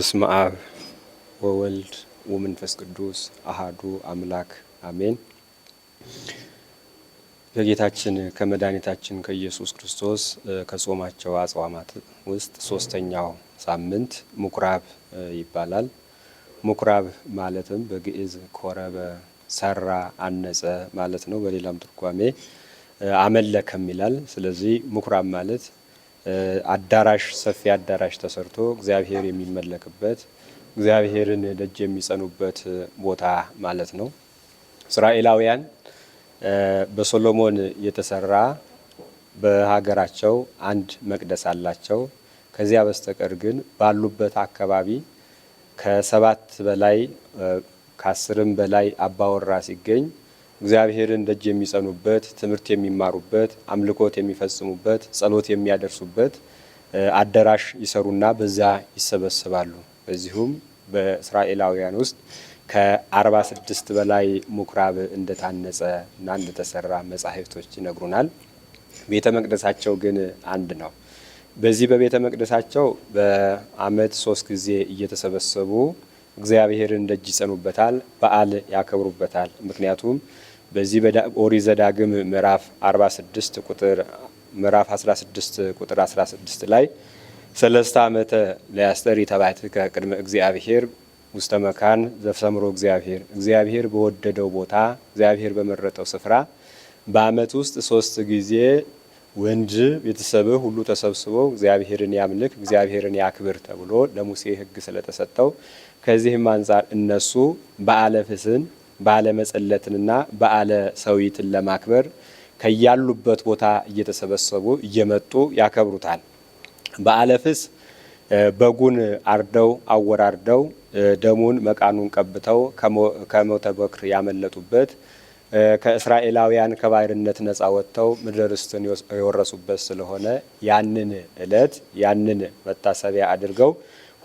በስመ አብ ወወልድ ወመንፈስ ቅዱስ አሃዱ አምላክ አሜን። ከጌታችን ከመድኃኒታችን ከኢየሱስ ክርስቶስ ከጾማቸው አጽዋማት ውስጥ ሶስተኛው ሳምንት ምኩራብ ይባላል። ምኩራብ ማለትም በግዕዝ ኮረበ፣ ሰራ፣ አነጸ ማለት ነው። በሌላም ትርጓሜ አመለከም ይላል። ስለዚህ ምኩራብ ማለት አዳራሽ፣ ሰፊ አዳራሽ ተሰርቶ እግዚአብሔር የሚመለክበት እግዚአብሔርን ደጅ የሚጸኑበት ቦታ ማለት ነው። እስራኤላውያን በሶሎሞን የተሰራ በሀገራቸው አንድ መቅደስ አላቸው። ከዚያ በስተቀር ግን ባሉበት አካባቢ ከሰባት በላይ ከአስርም በላይ አባወራ ሲገኝ እግዚአብሔርን ደጅ የሚጸኑበት፣ ትምህርት የሚማሩበት፣ አምልኮት የሚፈጽሙበት፣ ጸሎት የሚያደርሱበት አዳራሽ ይሰሩና በዚያ ይሰበሰባሉ። በዚሁም በእስራኤላውያን ውስጥ ከ46 በላይ ምኩራብ እንደታነጸ እና እንደተሰራ መጻሕፍቶች ይነግሩናል። ቤተ መቅደሳቸው ግን አንድ ነው። በዚህ በቤተ መቅደሳቸው በዓመት 3 ጊዜ እየተሰበሰቡ እግዚአብሔርን ደጅ ይጸኑበታል፣ በዓል ያከብሩበታል። ምክንያቱም በዚህ ኦሪት ዘዳግም ምዕራፍ 16 ቁጥር 16 ላይ 3 ዓመተ ለያስተሪ ተባዕትከ ቅድመ እግዚአብሔር ውስተ መካን ዘፍሰምሮ እግዚአብሔር በወደደው ቦታ እግዚአብሔር በመረጠው ስፍራ በዓመት ውስጥ 3 ጊዜ ወንድ ቤተሰብህ ሁሉ ተሰብስበው እግዚአብሔርን ያምልክ እግዚአብሔርን ያክብር ተብሎ ለሙሴ ሕግ ስለተሰጠው ከዚህም አንጻር እነሱ በዓለ ፍስን በዓለ መጸለትንና በዓለ ሰዊትን ለማክበር ከያሉበት ቦታ እየተሰበሰቡ እየመጡ ያከብሩታል። በዓለ ፍስ በጉን አርደው አወራርደው ደሙን መቃኑን ቀብተው ከሞተ በክር ያመለጡበት ከእስራኤላውያን ከባርነት ነፃ ወጥተው ምድረ ርስትን የወረሱበት ስለሆነ ያንን ዕለት ያንን መታሰቢያ አድርገው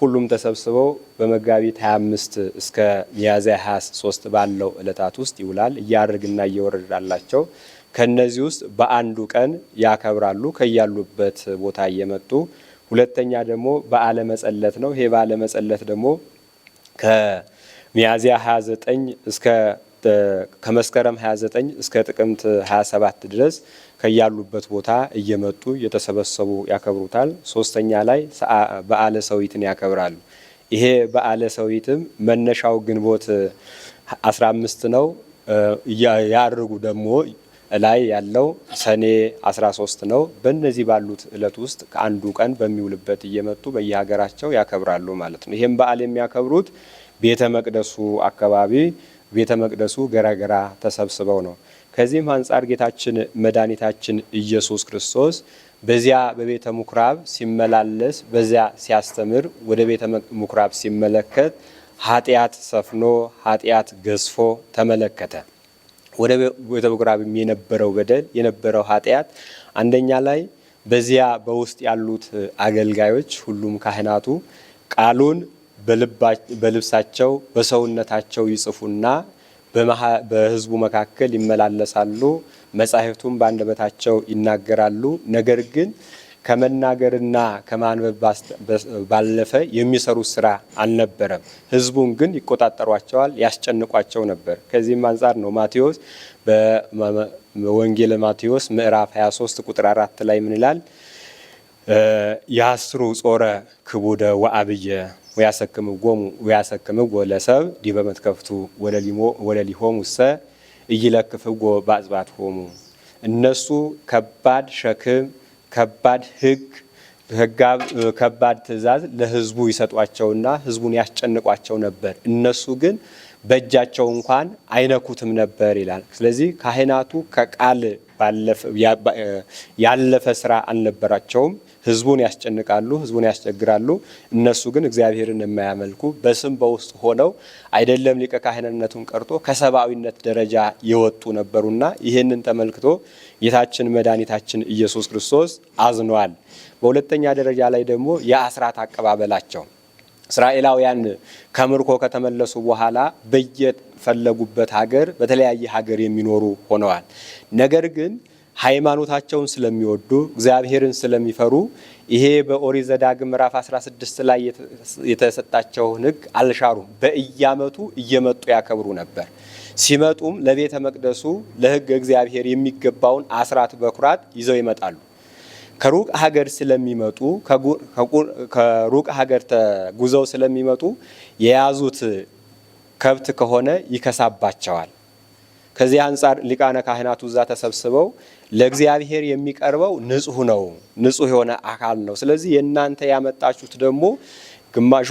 ሁሉም ተሰብስበው በመጋቢት 25 እስከ ሚያዝያ 23 ባለው ዕለታት ውስጥ ይውላል። እያርግና እየወረዳላቸው ከነዚህ ውስጥ በአንዱ ቀን ያከብራሉ ከያሉበት ቦታ እየመጡ። ሁለተኛ ደግሞ በዓለ መጸለት ነው። ይሄ በዓለ መጸለት ደግሞ ከሚያዝያ 29 እስከ ከመስከረም 29 እስከ ጥቅምት 27 ድረስ ከያሉበት ቦታ እየመጡ እየተሰበሰቡ ያከብሩታል። ሶስተኛ ላይ በዓለ ሰዊትን ያከብራሉ። ይሄ በዓለ ሰዊትም መነሻው ግንቦት 15 ነው። ያርጉ ደግሞ ላይ ያለው ሰኔ 13 ነው። በእነዚህ ባሉት ዕለት ውስጥ ከአንዱ ቀን በሚውልበት እየመጡ በየሀገራቸው ያከብራሉ ማለት ነው። ይሄም በዓል የሚያከብሩት ቤተ መቅደሱ አካባቢ ቤተ መቅደሱ ገረገራ ተሰብስበው ነው። ከዚህም አንጻር ጌታችን መድኃኒታችን ኢየሱስ ክርስቶስ በዚያ በቤተ ምኩራብ ሲመላለስ በዚያ ሲያስተምር ወደ ቤተ ምኩራብ ሲመለከት ኃጢአት ሰፍኖ ኃጢአት ገዝፎ ተመለከተ። ወደ ቤተ ምኩራብ የነበረው በደል የነበረው ኃጢአት አንደኛ ላይ በዚያ በውስጥ ያሉት አገልጋዮች ሁሉም ካህናቱ ቃሉን በልብሳቸው በሰውነታቸው ይጽፉና በሕዝቡ መካከል ይመላለሳሉ። መጻሕፍቱም በአንደበታቸው ይናገራሉ። ነገር ግን ከመናገርና ከማንበብ ባለፈ የሚሰሩት ስራ አልነበረም። ሕዝቡን ግን ይቆጣጠሯቸዋል፣ ያስጨንቋቸው ነበር። ከዚህም አንጻር ነው ማቴዎስ በወንጌለ ማቴዎስ ምዕራፍ 23 ቁጥር 4 ላይ ምን ይላል? የአስሩ ጾረ ክቡደ ወአብየ ወያሰክምዎ ለሰብ ዲበ መትከፍቱ ወለሊሆሙ እሰ ኢይለክፍዎ በአጽባትሆሙ። እነሱ ከባድ ሸክም፣ ከባድ ሕግ፣ ከባድ ትእዛዝ ለሕዝቡ ይሰጧቸውና ሕዝቡን ያስጨንቋቸው ነበር። እነሱ ግን በእጃቸው እንኳን አይነኩትም ነበር ይላል። ስለዚህ ካህናቱ ከቃል ያለፈ ስራ አልነበራቸውም። ሕዝቡን ያስጨንቃሉ፣ ሕዝቡን ያስቸግራሉ። እነሱ ግን እግዚአብሔርን የማያመልኩ በስም በውስጥ ሆነው አይደለም ሊቀ ካህንነቱን ቀርቶ ከሰብአዊነት ደረጃ የወጡ ነበሩና ይህንን ተመልክቶ ጌታችን መድኃኒታችን ኢየሱስ ክርስቶስ አዝኗል። በሁለተኛ ደረጃ ላይ ደግሞ የአስራት አቀባበላቸው እስራኤላውያን ከምርኮ ከተመለሱ በኋላ በየፈለጉበት ሀገር በተለያየ ሀገር የሚኖሩ ሆነዋል። ነገር ግን ሃይማኖታቸውን ስለሚወዱ እግዚአብሔርን ስለሚፈሩ ይሄ በኦሪት ዘዳግም ምዕራፍ 16 ላይ የተሰጣቸውን ሕግ አልሻሩም። በየዓመቱ እየመጡ ያከብሩ ነበር። ሲመጡም ለቤተ መቅደሱ ለሕግ እግዚአብሔር የሚገባውን አስራት በኩራት ይዘው ይመጣሉ። ከሩቅ ሀገር ስለሚመጡ ከሩቅ ሀገር ተጉዘው ስለሚመጡ የያዙት ከብት ከሆነ ይከሳባቸዋል። ከዚህ አንጻር ሊቃነ ካህናቱ እዛ ተሰብስበው ለእግዚአብሔር የሚቀርበው ንጹህ ነው፣ ንጹህ የሆነ አካል ነው። ስለዚህ የእናንተ ያመጣችሁት ደግሞ ግማሹ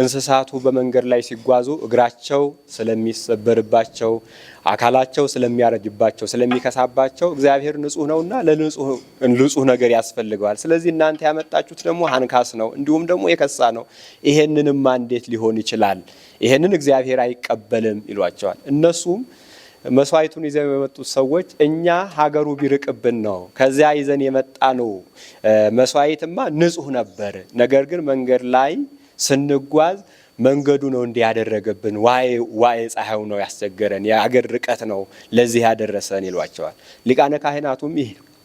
እንስሳቱ በመንገድ ላይ ሲጓዙ እግራቸው ስለሚሰበርባቸው፣ አካላቸው ስለሚያረጅባቸው፣ ስለሚከሳባቸው እግዚአብሔር ንጹህ ነውና ለንጹህ ነገር ያስፈልገዋል። ስለዚህ እናንተ ያመጣችሁት ደግሞ አንካስ ነው፣ እንዲሁም ደግሞ የከሳ ነው። ይሄንንማ እንዴት ሊሆን ይችላል? ይሄንን እግዚአብሔር አይቀበልም ይሏቸዋል። እነሱም መስዋዕቱን ይዘው የመጡት ሰዎች እኛ ሀገሩ ቢርቅብን ነው ከዚያ ይዘን የመጣ ነው መስዋዕትማ ንጹህ ነበር፣ ነገር ግን መንገድ ላይ ስንጓዝ መንገዱ ነው እንዲያደረገብን፣ ዋይ ፀሐዩ ነው ያስቸገረን፣ የአገር ርቀት ነው ለዚህ ያደረሰን ይሏቸዋል። ሊቃነ ካህናቱም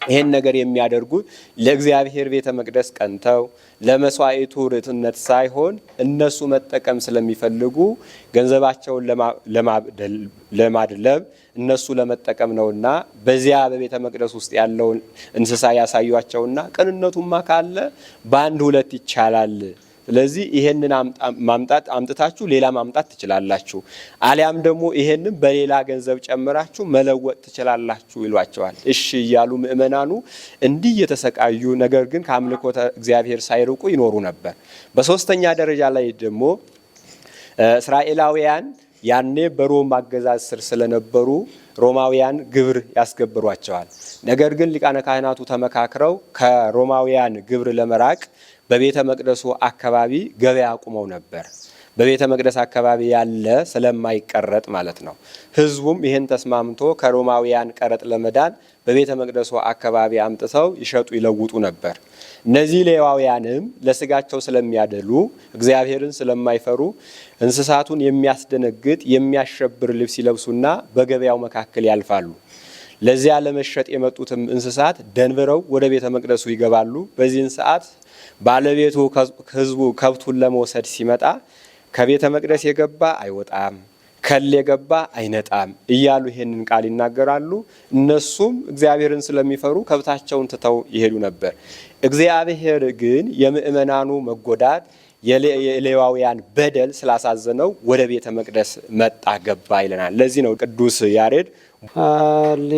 ይሄን ነገር የሚያደርጉት ለእግዚአብሔር ቤተ መቅደስ ቀንተው ለመስዋዕቱ ርትነት ሳይሆን እነሱ መጠቀም ስለሚፈልጉ ገንዘባቸውን ለማድለብ እነሱ ለመጠቀም ነውና በዚያ በቤተ መቅደስ ውስጥ ያለውን እንስሳ ያሳዩአቸውና ቅንነቱማ ካለ በአንድ ሁለት ይቻላል። ስለዚህ ይሄንን አምጥታችሁ ሌላ ማምጣት ትችላላችሁ፣ አሊያም ደግሞ ይሄንን በሌላ ገንዘብ ጨምራችሁ መለወጥ ትችላላችሁ ይሏቸዋል። እሺ እያሉ ምእመናኑ እንዲህ የተሰቃዩ ነገር ግን ከአምልኮተ እግዚአብሔር ሳይርቁ ይኖሩ ነበር። በሶስተኛ ደረጃ ላይ ደግሞ እስራኤላውያን ያኔ በሮም አገዛዝ ስር ስለነበሩ ሮማውያን ግብር ያስገብሯቸዋል። ነገር ግን ሊቃነ ካህናቱ ተመካክረው ከሮማውያን ግብር ለመራቅ በቤተ መቅደሱ አካባቢ ገበያ አቁመው ነበር። በቤተ መቅደስ አካባቢ ያለ ስለማይቀረጥ ማለት ነው። ሕዝቡም ይህን ተስማምቶ ከሮማውያን ቀረጥ ለመዳን በቤተ መቅደሱ አካባቢ አምጥተው ይሸጡ ይለውጡ ነበር። እነዚህ ሌዋውያንም ለስጋቸው ስለሚያደሉ እግዚአብሔርን ስለማይፈሩ እንስሳቱን የሚያስደነግጥ የሚያሸብር ልብስ ይለብሱና በገበያው መካከል ያልፋሉ። ለዚያ ለመሸጥ የመጡትም እንስሳት ደንብረው ወደ ቤተ መቅደሱ ይገባሉ። በዚህን ሰዓት ባለቤቱ ሕዝቡ ከብቱን ለመውሰድ ሲመጣ ከቤተ መቅደስ የገባ አይወጣም፣ ከል የገባ አይነጣም እያሉ ይሄንን ቃል ይናገራሉ። እነሱም እግዚአብሔርን ስለሚፈሩ ከብታቸውን ትተው ይሄዱ ነበር። እግዚአብሔር ግን የምእመናኑ መጎዳት የሌዋውያን በደል ስላሳዘነው ወደ ቤተ መቅደስ መጣ ገባ ይለናል። ለዚህ ነው ቅዱስ ያሬድ ሃሌሉያ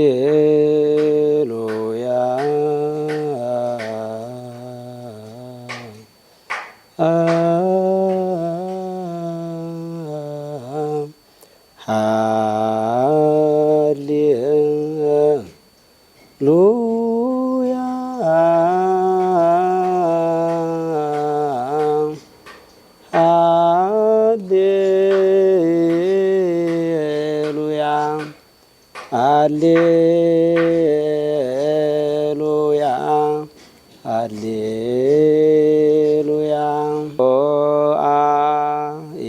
ሃሌሉያ ሃሌሉያ ሃሌሉያ ኦ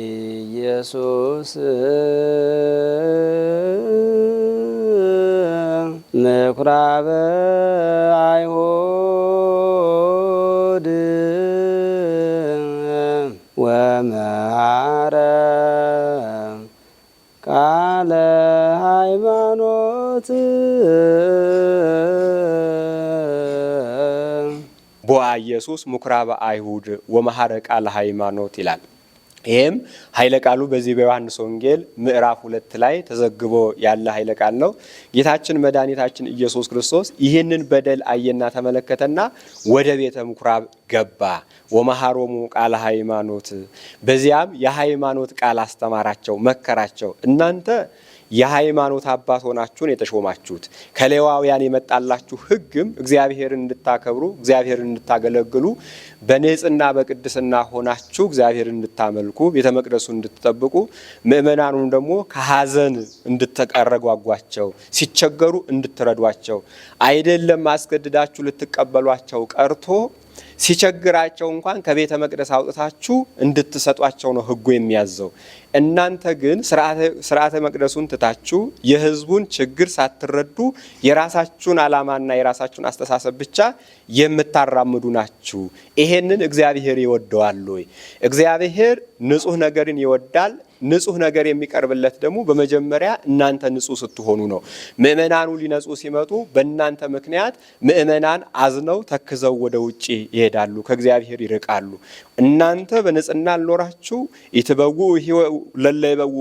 ኢየሱስ ምኵራበ አይሁድ ወመሃረ ቃለ ሃይማኖት ቦአ ኢየሱስ ምኵራበ አይሁድ ወመሃረ ቃለ ሃይማኖት ይላል። ይህም ኃይለ ቃሉ በዚህ በዮሐንስ ወንጌል ምዕራፍ 2 ላይ ተዘግቦ ያለ ኃይለ ቃል ነው። ጌታችን መድኃኒታችን ኢየሱስ ክርስቶስ ይህንን በደል አየና ተመለከተና ወደ ቤተ ምኵራብ ገባ። ወመሃሮሙ ቃለ ሃይማኖት፣ በዚያም የሃይማኖት ቃል አስተማራቸው፣ መከራቸው። እናንተ የሃይማኖት አባት ሆናችሁን የተሾማችሁት ከሌዋውያን የመጣላችሁ ሕግም እግዚአብሔርን እንድታከብሩ እግዚአብሔርን እንድታገለግሉ በንጽህና በቅድስና ሆናችሁ እግዚአብሔርን እንድታመልኩ ቤተ መቅደሱን እንድትጠብቁ ምእመናኑን ደግሞ ከሐዘን እንድትቀረጓጓቸው ሲቸገሩ እንድትረዷቸው አይደለም አስገድዳችሁ ልትቀበሏቸው ቀርቶ ሲቸግራቸው እንኳን ከቤተ መቅደስ አውጥታችሁ እንድትሰጧቸው ነው ሕጉ የሚያዘው። እናንተ ግን ስርዓተ መቅደሱን ትታችሁ የሕዝቡን ችግር ሳትረዱ የራሳችሁን ዓላማና የራሳችሁን አስተሳሰብ ብቻ የምታራምዱ ናችሁ። ይሄንን እግዚአብሔር ይወደዋል ወይ? እግዚአብሔር ንጹሕ ነገርን ይወዳል። ንጹሕ ነገር የሚቀርብለት ደግሞ በመጀመሪያ እናንተ ንጹሕ ስትሆኑ ነው። ምእመናኑ ሊነጹ ሲመጡ በእናንተ ምክንያት ምእመናን አዝነው ተክዘው ወደ ውጪ ይሄዳሉ፣ ከእግዚአብሔር ይርቃሉ። እናንተ በንጽህና አልኖራችሁ ይትበው ለለይበው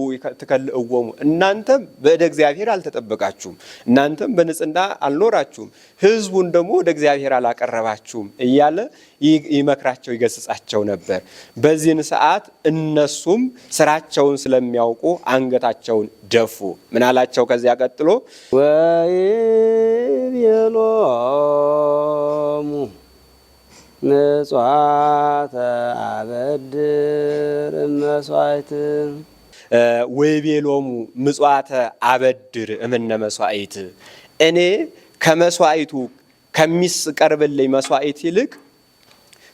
ትከልእዎሙ። እናንተም በእደ እግዚአብሔር አልተጠበቃችሁም፣ እናንተም በንጽህና አልኖራችሁም፣ ሕዝቡን ደግሞ ወደ እግዚአብሔር አላቀረባችሁም እያለ ይመክራቸው ይገስጻቸው ነበር። በዚህን ሰዓት እነሱም ስራቸውን ስለሚያውቁ አንገታቸውን ደፉ። ምን አላቸው? ከዚያ ቀጥሎ ወይቤሎሙ ምጽዋተ አበድር እመሥዋዕት ወይቤሎሙ ምጽዋተ አበድር እምነ መሥዋዕት። እኔ ከመሥዋዕቱ ከሚቀርብልኝ መሥዋዕት ይልቅ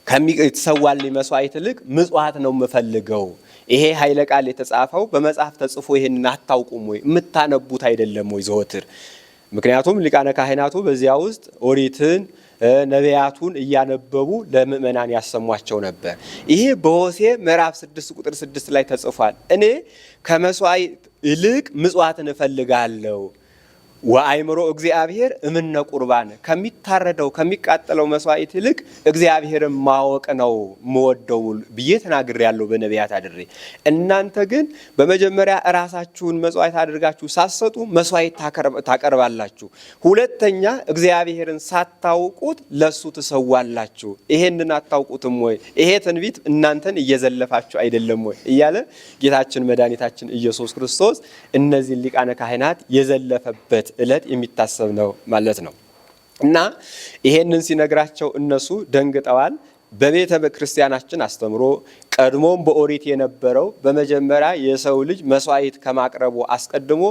ከሚተሰዋልኝ መሥዋዕት ይልቅ ምጽዋት ነው የምፈልገው። ይሄ ኃይለ ቃል የተጻፈው በመጽሐፍ ተጽፎ ይሄንን አታውቁም ወይ? የምታነቡት አይደለም ወይ ዘወትር? ምክንያቱም ሊቃነ ካህናቱ በዚያ ውስጥ ኦሪትን ነቢያቱን እያነበቡ ለምእመናን ያሰሟቸው ነበር። ይሄ በሆሴዕ ምዕራፍ 6 ቁጥር 6 ላይ ተጽፏል። እኔ ከመሥዋዕት ይልቅ ምጽዋትን እፈልጋለሁ። ወአእምሮ እግዚአብሔር እምነ ቁርባን፣ ከሚታረደው ከሚቃጠለው መሥዋዕት ይልቅ እግዚአብሔርን ማወቅ ነው የምወደው ብዬ ተናግሬያለሁ በነቢያት አድሬ። እናንተ ግን በመጀመሪያ ራሳችሁን መሥዋዕት አድርጋችሁ ሳትሰጡ መሥዋዕት ታቀርባላችሁ። ሁለተኛ እግዚአብሔርን ሳታውቁት ለሱ ትሰዋላችሁ። ይሄንን አታውቁትም ወይ? ይሄ ትንቢት እናንተን እየዘለፋችሁ አይደለም ወይ? እያለ ጌታችን መድኃኒታችን ኢየሱስ ክርስቶስ እነዚህን ሊቃነ ካህናት የዘለፈበት ዕለት የሚታሰብ ነው ማለት ነው። እና ይሄንን ሲነግራቸው እነሱ ደንግጠዋል። በቤተ ክርስቲያናችን አስተምሮ ቀድሞም በኦሪት የነበረው በመጀመሪያ የሰው ልጅ መሥዋዕት ከማቅረቡ አስቀድሞ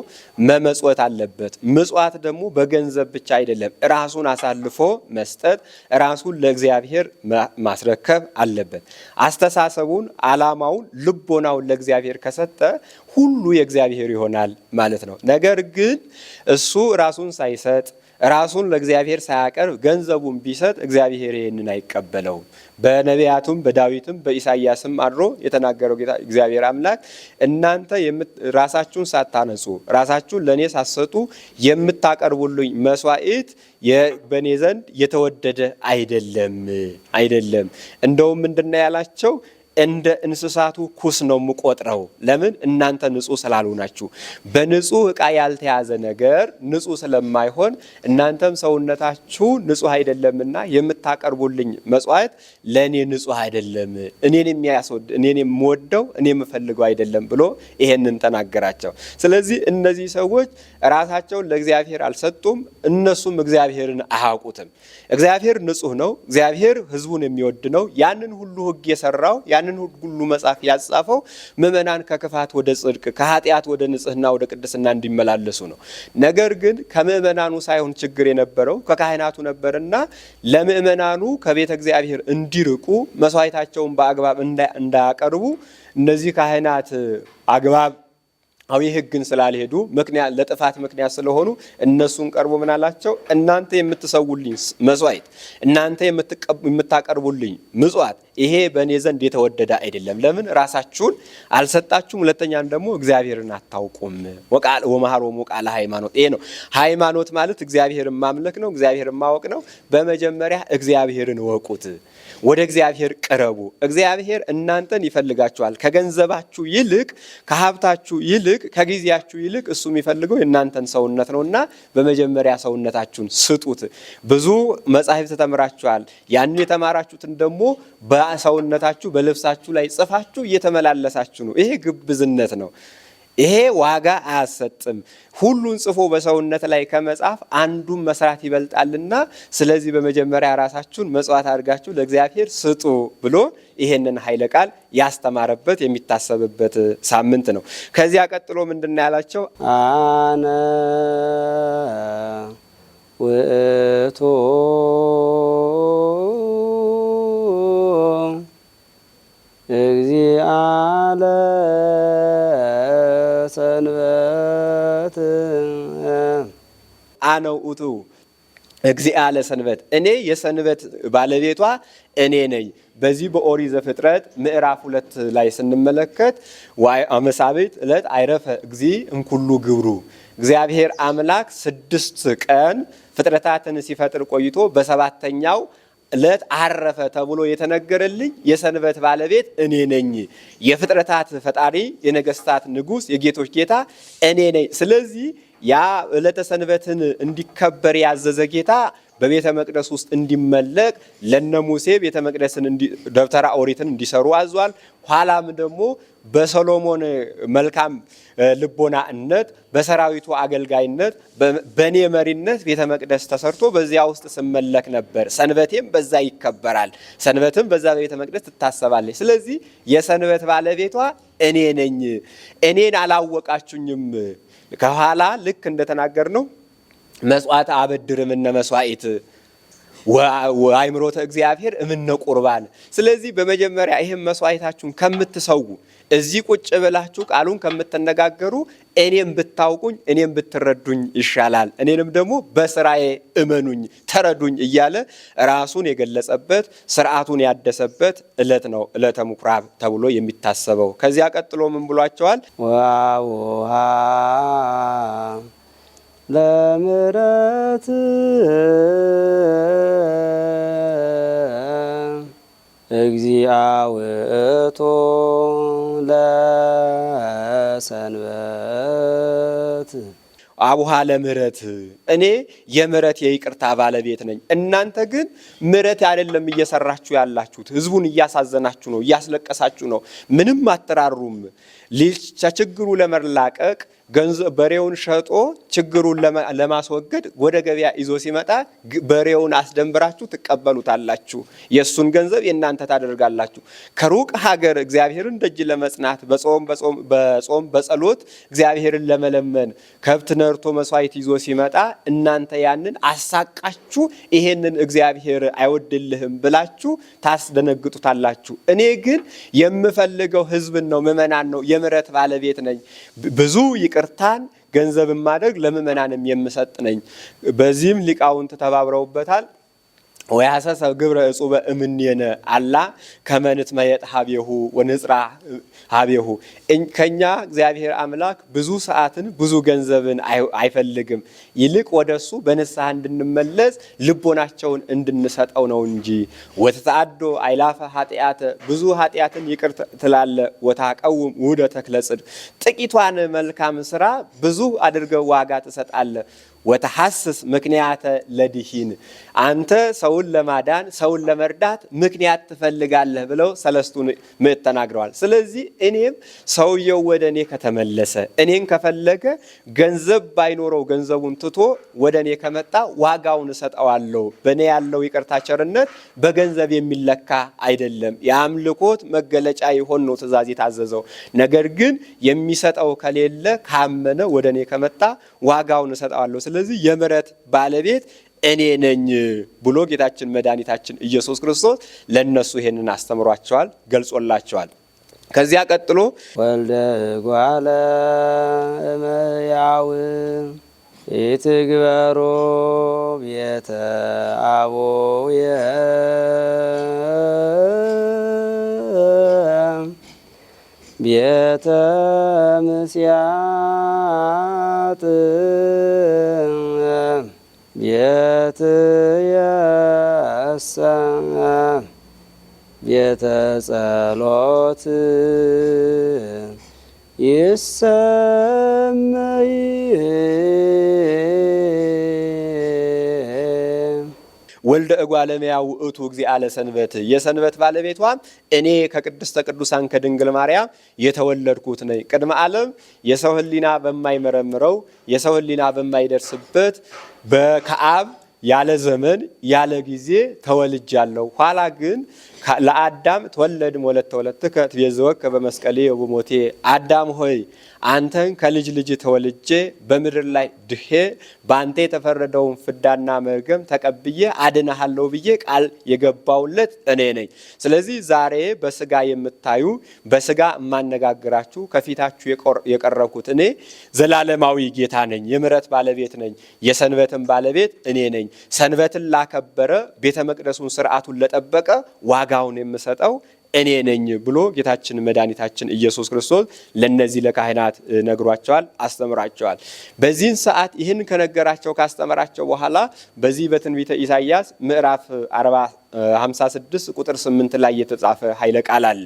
መመጽወት አለበት። ምጽዋት ደግሞ በገንዘብ ብቻ አይደለም፣ ራሱን አሳልፎ መስጠት፣ ራሱን ለእግዚአብሔር ማስረከብ አለበት። አስተሳሰቡን፣ ዓላማውን፣ ልቦናውን ለእግዚአብሔር ከሰጠ ሁሉ የእግዚአብሔር ይሆናል ማለት ነው። ነገር ግን እሱ ራሱን ሳይሰጥ ራሱን ለእግዚአብሔር ሳያቀርብ ገንዘቡን ቢሰጥ እግዚአብሔር ይህንን አይቀበለውም። በነቢያቱም በዳዊትም በኢሳይያስም አድሮ የተናገረው ጌታ እግዚአብሔር አምላክ እናንተ ራሳችሁን ሳታነጹ ራሳችሁን ለእኔ ሳትሰጡ የምታቀርቡልኝ መሥዋዕት በእኔ ዘንድ የተወደደ አይደለም። እንደውም ምንድነው ያላቸው? እንደ እንስሳቱ ኩስ ነው የምቆጥረው። ለምን? እናንተ ንጹህ ስላልሆናችሁ። በንጹህ ዕቃ ያልተያዘ ነገር ንጹህ ስለማይሆን እናንተም ሰውነታችሁ ንጹህ አይደለምና የምታቀርቡልኝ መሥዋዕት ለእኔ ንጹህ አይደለም፣ እኔን የምወደው እኔ የምፈልገው አይደለም ብሎ ይሄንን ተናገራቸው። ስለዚህ እነዚህ ሰዎች ራሳቸውን ለእግዚአብሔር አልሰጡም፣ እነሱም እግዚአብሔርን አያውቁትም። እግዚአብሔር ንጹህ ነው። እግዚአብሔር ሕዝቡን የሚወድ ነው። ያንን ሁሉ ሕግ የሰራው ያንን ሁሉ መጽሐፍ ያጻፈው ምእመናን ከክፋት ወደ ጽድቅ ከኃጢአት ወደ ንጽህና ወደ ቅድስና እንዲመላለሱ ነው። ነገር ግን ከምእመናኑ ሳይሆን ችግር የነበረው ከካህናቱ ነበርና ለምእመናኑ ከቤተ እግዚአብሔር እንዲርቁ መሥዋዕታቸውን በአግባብ እንዳያቀርቡ እነዚህ ካህናት አግባብ አዊ ሕግን ስላልሄዱ ለጥፋት ምክንያት ስለሆኑ እነሱን ቀርቦ ምን አላቸው? እናንተ የምትሰውልኝ መሥዋዕት፣ እናንተ የምታቀርቡልኝ ምጽዋት ይሄ በእኔ ዘንድ የተወደደ አይደለም። ለምን? ራሳችሁን አልሰጣችሁም። ሁለተኛም ደግሞ እግዚአብሔርን አታውቁም። ወመሃሮሙ ቃለ ሃይማኖት። ይሄ ነው ሃይማኖት ማለት እግዚአብሔርን ማምለክ ነው፣ እግዚአብሔርን ማወቅ ነው። በመጀመሪያ እግዚአብሔርን ወቁት፣ ወደ እግዚአብሔር ቅረቡ። እግዚአብሔር እናንተን ይፈልጋችኋል። ከገንዘባችሁ ይልቅ ከሀብታችሁ ይልቅ ከጊዜያችሁ ይልቅ እሱ የሚፈልገው የእናንተን ሰውነት ነውና በመጀመሪያ ሰውነታችሁን ስጡት። ብዙ መጻሕፍት ተምራችኋል። ያን የተማራችሁትን ደግሞ በሰውነታችሁ በልብሳችሁ ላይ ጽፋችሁ እየተመላለሳችሁ ነው። ይሄ ግብዝነት ነው። ይሄ ዋጋ አያሰጥም። ሁሉን ጽፎ በሰውነት ላይ ከመጻፍ አንዱን መስራት ይበልጣልና፣ ስለዚህ በመጀመሪያ ራሳችሁን መጽዋት አድርጋችሁ ለእግዚአብሔር ስጡ ብሎ ይሄንን ኃይለ ቃል ያስተማረበት የሚታሰብበት ሳምንት ነው። ከዚያ ቀጥሎ ምንድን ነው ያላቸው? አነ ውእቱ አነው ውእቱ እግዚአ ለሰንበት፣ እኔ የሰንበት ባለቤቷ እኔ ነኝ። በዚህ በኦሪት ዘፍጥረት ምዕራፍ 2 ላይ ስንመለከት አመሳቤት ዕለት አይረፈ እግዚ እምኩሉ ግብሩ፣ እግዚአብሔር አምላክ 6 ቀን ፍጥረታትን ሲፈጥር ቆይቶ በሰባተኛው ዕለት አረፈ ተብሎ የተነገረልኝ የሰንበት ባለቤት እኔ ነኝ። የፍጥረታት ፈጣሪ፣ የነገስታት ንጉስ፣ የጌቶች ጌታ እኔ ነኝ። ስለዚህ ያ ዕለተ ሰንበትን እንዲከበር ያዘዘ ጌታ በቤተ መቅደስ ውስጥ እንዲመለክ ለነ ሙሴ ቤተ መቅደስን ደብተራ ኦሪትን እንዲሰሩ አዟል። ኋላም ደግሞ በሰሎሞን መልካም ልቦናነት በሰራዊቱ አገልጋይነት በኔ መሪነት ቤተ መቅደስ ተሰርቶ በዚያ ውስጥ ስመለክ ነበር። ሰንበቴም በዛ ይከበራል። ሰንበትም በዛ ቤተ መቅደስ ትታሰባለች። ስለዚህ የሰንበት ባለቤቷ እኔ ነኝ። እኔን አላወቃችሁኝም። ከኋላ ልክ እንደተናገር ነው መስዋዕት አበድር እምነ መስዋዕት ወአእምሮተ እግዚአብሔር እምነ ቁርባን። ስለዚህ በመጀመሪያ ይህም መስዋዕታችሁን ከምትሰው እዚህ ቁጭ ብላችሁ ቃሉን ከምትነጋገሩ እኔም ብታውቁኝ እኔም ብትረዱኝ ይሻላል፣ እኔንም ደግሞ በስራዬ እመኑኝ ተረዱኝ እያለ ራሱን የገለጸበት ስርዓቱን ያደሰበት ዕለት ነው ዕለተ ምኩራብ ተብሎ የሚታሰበው። ከዚያ ቀጥሎ ምን ብሏቸዋል? ወአቡሃ ለምሕረት እግዚአ ውእቱ ለሰንበት። አቡሃ ለምሕረት፣ እኔ የምሕረት የይቅርታ ባለቤት ነኝ። እናንተ ግን ምሕረት አይደለም እየሰራችሁ ያላችሁት፣ ህዝቡን እያሳዘናችሁ ነው፣ እያስለቀሳችሁ ነው። ምንም አትራሩም። ችግሩ ለመላቀቅ ገንዘብ በሬውን ሸጦ ችግሩን ለማስወገድ ወደ ገበያ ይዞ ሲመጣ በሬውን አስደንብራችሁ ትቀበሉታላችሁ። የሱን ገንዘብ የእናንተ ታደርጋላችሁ። ከሩቅ ሀገር እግዚአብሔርን ደጅ ለመጽናት በጾም በጸሎት እግዚአብሔርን ለመለመን ከብት ነርቶ መስዋዕት ይዞ ሲመጣ እናንተ ያንን አሳቃችሁ ይሄንን እግዚአብሔር አይወድልህም ብላችሁ ታስደነግጡታላችሁ። እኔ ግን የምፈልገው ህዝብን ነው፣ ምእመናን ነው። የምሕረት ባለቤት ነኝ። ብዙ ይቅርታን ገንዘብ ማድረግ ለምእመናንም የምሰጥ ነኝ። በዚህም ሊቃውንት ተባብረውበታል። ወያሰሰብ ግብረ እጹበ እምኔነ አላ ከመንት መየጥ ሀቤሁ ወንጽራ ሀቤሁ። ከኛ እግዚአብሔር አምላክ ብዙ ሰዓትን ብዙ ገንዘብን አይፈልግም። ይልቅ ወደሱ በንስሐ እንድንመለስ ልቦናቸውን እንድንሰጠው ነው እንጂ። ወተተአዶ አይላፈ ኃጢአተ፣ ብዙ ኃጢአትን ይቅር ትላለ። ወታቀውም ውህደ ተክለ ጽድቅ፣ ጥቂቷን መልካም ስራ ብዙ አድርገው ዋጋ ትሰጣለ። ወተሐስስ ምክንያተ ለድሂን፣ አንተ ሰውን ለማዳን ሰውን ለመርዳት ምክንያት ትፈልጋለህ ብለው ሰለስቱ ምዕት ተናግረዋል። ስለዚህ እኔም ሰውየው ወደ እኔ ከተመለሰ እኔን ከፈለገ ገንዘብ ባይኖረው ገንዘቡን ትቶ ወደ እኔ ከመጣ ዋጋውን እሰጠዋለሁ። በእኔ ያለው ይቅርታ ቸርነት በገንዘብ የሚለካ አይደለም። የአምልኮት መገለጫ ይሆን ነው ትእዛዝ የታዘዘው። ነገር ግን የሚሰጠው ከሌለ ካመነ ወደ እኔ ከመጣ ዋጋውን እሰጠዋለሁ። ስለዚህ የምሕረት ባለቤት እኔ ነኝ ብሎ ጌታችን መድኃኒታችን ኢየሱስ ክርስቶስ ለነሱ ይሄንን አስተምሯቸዋል፣ ገልጾላቸዋል። ከዚያ ቀጥሎ ወልደ እጓለ እመሕያው ኢትግበሮ ቤተ አቡየ ቤተ ምስያጥ ቤተ የሰ ቤተ ጸሎት ይሰመይ ወልደ እጓለ እመሕያው ውእቱ እግዚአ ለሰንበት፣ የሰንበት ባለቤቷም እኔ ከቅድስተ ቅዱሳን ከድንግል ማርያም የተወለድኩት ነኝ። ቅድመ ዓለም የሰው ሕሊና በማይመረምረው የሰው ሕሊና በማይደርስበት ከአብ ያለ ዘመን ያለ ጊዜ ተወልጃለሁ። ኋላ ግን ለአዳም ተወለድም ወለተ ወለትከ ትቤዝወከ በመስቀሌ ወበሞቴ አዳም ሆይ አንተን ከልጅ ልጅ ተወልጄ በምድር ላይ ድሄ በአንተ የተፈረደውን ፍዳና መርገም ተቀብዬ አድነሃለሁ ብዬ ቃል የገባውለት እኔ ነኝ። ስለዚህ ዛሬ በስጋ የምታዩ በስጋ የማነጋግራችሁ ከፊታችሁ የቀረብኩት እኔ ዘላለማዊ ጌታ ነኝ። የምሕረት ባለቤት ነኝ። የሰንበትን ባለቤት እኔ ነኝ። ሰንበትን ላከበረ ቤተ መቅደሱን ስርዓቱን ለጠበቀ ዋጋውን የምሰጠው እኔ ነኝ ብሎ ጌታችን መድኃኒታችን ኢየሱስ ክርስቶስ ለነዚህ ለካህናት ነግሯቸዋል፣ አስተምራቸዋል። በዚህን ሰዓት ይህን ከነገራቸው ካስተምራቸው በኋላ በዚህ በትንቢተ ኢሳይያስ ምዕራፍ 56 ቁጥር 8 ላይ የተጻፈ ኃይለ ቃል አለ።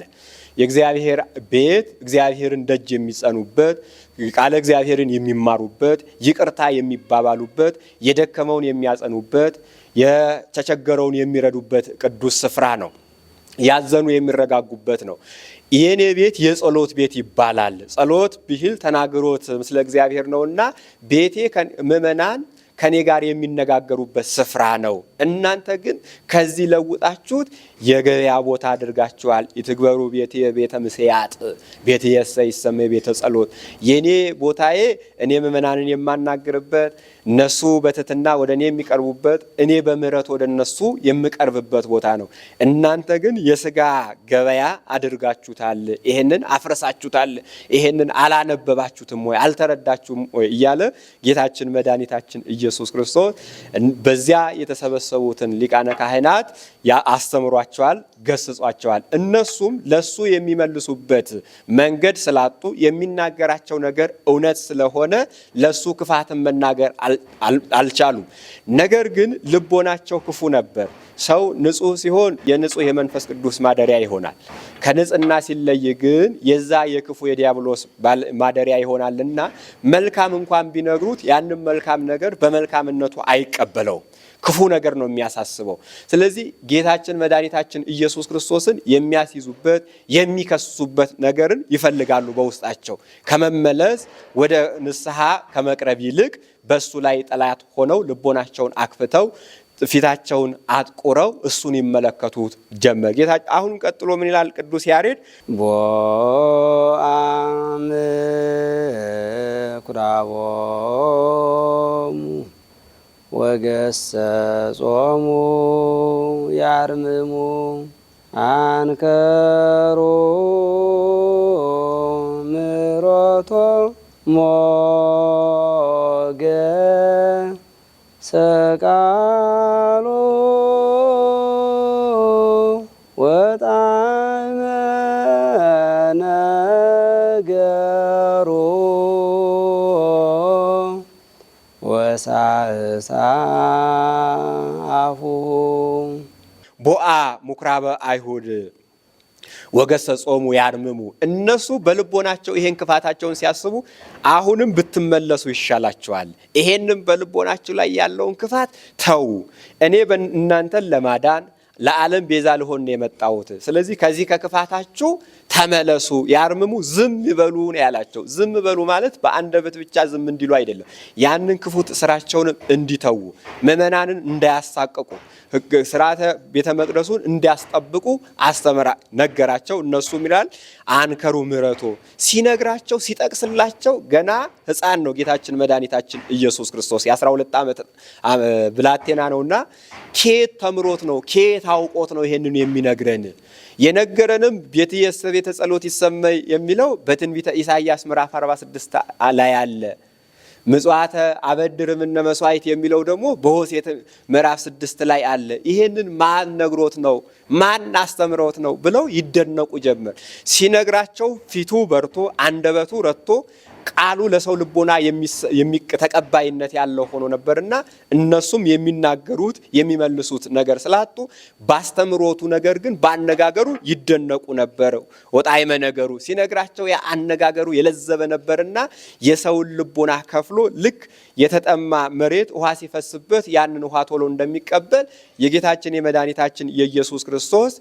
የእግዚአብሔር ቤት እግዚአብሔርን ደጅ የሚጸኑበት፣ ቃለ እግዚአብሔርን የሚማሩበት፣ ይቅርታ የሚባባሉበት፣ የደከመውን የሚያጸኑበት፣ የተቸገረውን የሚረዱበት ቅዱስ ስፍራ ነው። ያዘኑ የሚረጋጉበት ነው። የኔ ቤት የጸሎት ቤት ይባላል። ጸሎት ብሂል ተናግሮት ምስለ እግዚአብሔር ነውና ቤቴ ምእመናን ከኔ ጋር የሚነጋገሩበት ስፍራ ነው። እናንተ ግን ከዚህ ለውጣችሁት የገበያ ቦታ አድርጋችኋል። ይትግበሩ ቤቴ ቤተ ምስያጥ ቤቴ ይሰመ ቤተ ጸሎት። የኔ ቦታዬ እኔ ምእመናንን የማናግርበት፣ እነሱ በትህትና ወደ እኔ የሚቀርቡበት፣ እኔ በምህረት ወደ እነሱ የምቀርብበት ቦታ ነው። እናንተ ግን የስጋ ገበያ አድርጋችሁታል። ይሄንን አፍረሳችሁታል። ይሄንን አላነበባችሁትም ወይ አልተረዳችሁም ወይ እያለ ጌታችን መድኃኒታችን ኢየሱስ ክርስቶስ በዚያ የተሰበሰቡትን ሊቃነ ካህናት አስተምሯቸዋል፣ ገስጿቸዋል። እነሱም ለሱ የሚመልሱበት መንገድ ስላጡ የሚናገራቸው ነገር እውነት ስለሆነ ለሱ ክፋትን መናገር አልቻሉም። ነገር ግን ልቦናቸው ክፉ ነበር። ሰው ንጹሕ ሲሆን የንጹሕ የመንፈስ ቅዱስ ማደሪያ ይሆናል። ከንጽህና ሲለይ ግን የዛ የክፉ የዲያብሎስ ማደሪያ ይሆናልና መልካም እንኳን ቢነግሩት ያንን መልካም ነገር በመልካምነቱ አይቀበለውም። ክፉ ነገር ነው የሚያሳስበው። ስለዚህ ጌታችን መድኃኒታችን ኢየሱስ ክርስቶስን የሚያስይዙበት የሚከሱበት ነገርን ይፈልጋሉ። በውስጣቸው ከመመለስ ወደ ንስሐ ከመቅረብ ይልቅ በሱ ላይ ጠላት ሆነው ልቦናቸውን አክፍተው ፊታቸውን አጥቁረው እሱን ይመለከቱት ጀመር። ጌታ አሁን ቀጥሎ ምን ይላል ቅዱስ ያሬድ? ቦአም ኩራቦሙ ወገሰጾሙ ያርምሙ አንከሮ ምሮቶ ሞገ ሰቃሎ ወጣዕመ ነገሮ ወሳእሳሁ ቦአ ምኵራበ አይሁድ ወገሰጾሙ ያርምሙ። እነሱ በልቦናቸው ይሄን ክፋታቸውን ሲያስቡ አሁንም ብትመለሱ ይሻላቸዋል። ይሄንም በልቦናቸው ላይ ያለውን ክፋት ተው፣ እኔ እናንተን ለማዳን ለዓለም ቤዛ ልሆን ነው የመጣሁት። ስለዚህ ከዚህ ከክፋታችሁ ተመለሱ። ያርምሙ ዝም ይበሉ ነው ያላቸው። ዝም በሉ ማለት በአንደበት ብቻ ዝም እንዲሉ አይደለም። ያንን ክፉ ስራቸውን እንዲተዉ፣ ምእመናንን እንዳያሳቅቁ፣ ሕግ ስርዓተ ቤተ መቅደሱን እንዲያስጠብቁ አስተምራ ነገራቸው። እነሱም ይላል አንከሩ ምሕረቶ ሲነግራቸው ሲጠቅስላቸው ገና ሕፃን ነው ጌታችን መድኃኒታችን ኢየሱስ ክርስቶስ የ12 ዓመት ብላቴና ነውና ኬት ተምሮት ነው ኬት አውቆት ነው ይሄንን የሚነግረን? የነገረንም ቤትየሰ ቤተ ጸሎት ይሰመይ የሚለው በትንቢተ ኢሳይያስ ምዕራፍ 46 ላይ አለ። ምጽዋተ አበድርም እነ መስዋዕት የሚለው ደግሞ በሆሴዕ ምዕራፍ 6 ላይ አለ። ይሄንን ማን ነግሮት ነው ማን አስተምሮት ነው ብለው ይደነቁ ጀመር። ሲነግራቸው ፊቱ በርቶ አንደበቱ ረቶ ቃሉ ለሰው ልቦና ተቀባይነት ያለው ሆኖ ነበርና እነሱም የሚናገሩት የሚመልሱት ነገር ስላጡ ባስተምሮቱ ነገር ግን ባነጋገሩ ይደነቁ ነበር። ወጣዕመ ነገሩ ሲነግራቸው ያ አነጋገሩ የለዘበ ነበርና የሰውን ልቦና ከፍሎ ልክ የተጠማ መሬት ውሃ ሲፈስበት ያንን ውሃ ቶሎ እንደሚቀበል የጌታችን የመድኃኒታችን የኢየሱስ ክርስቶስ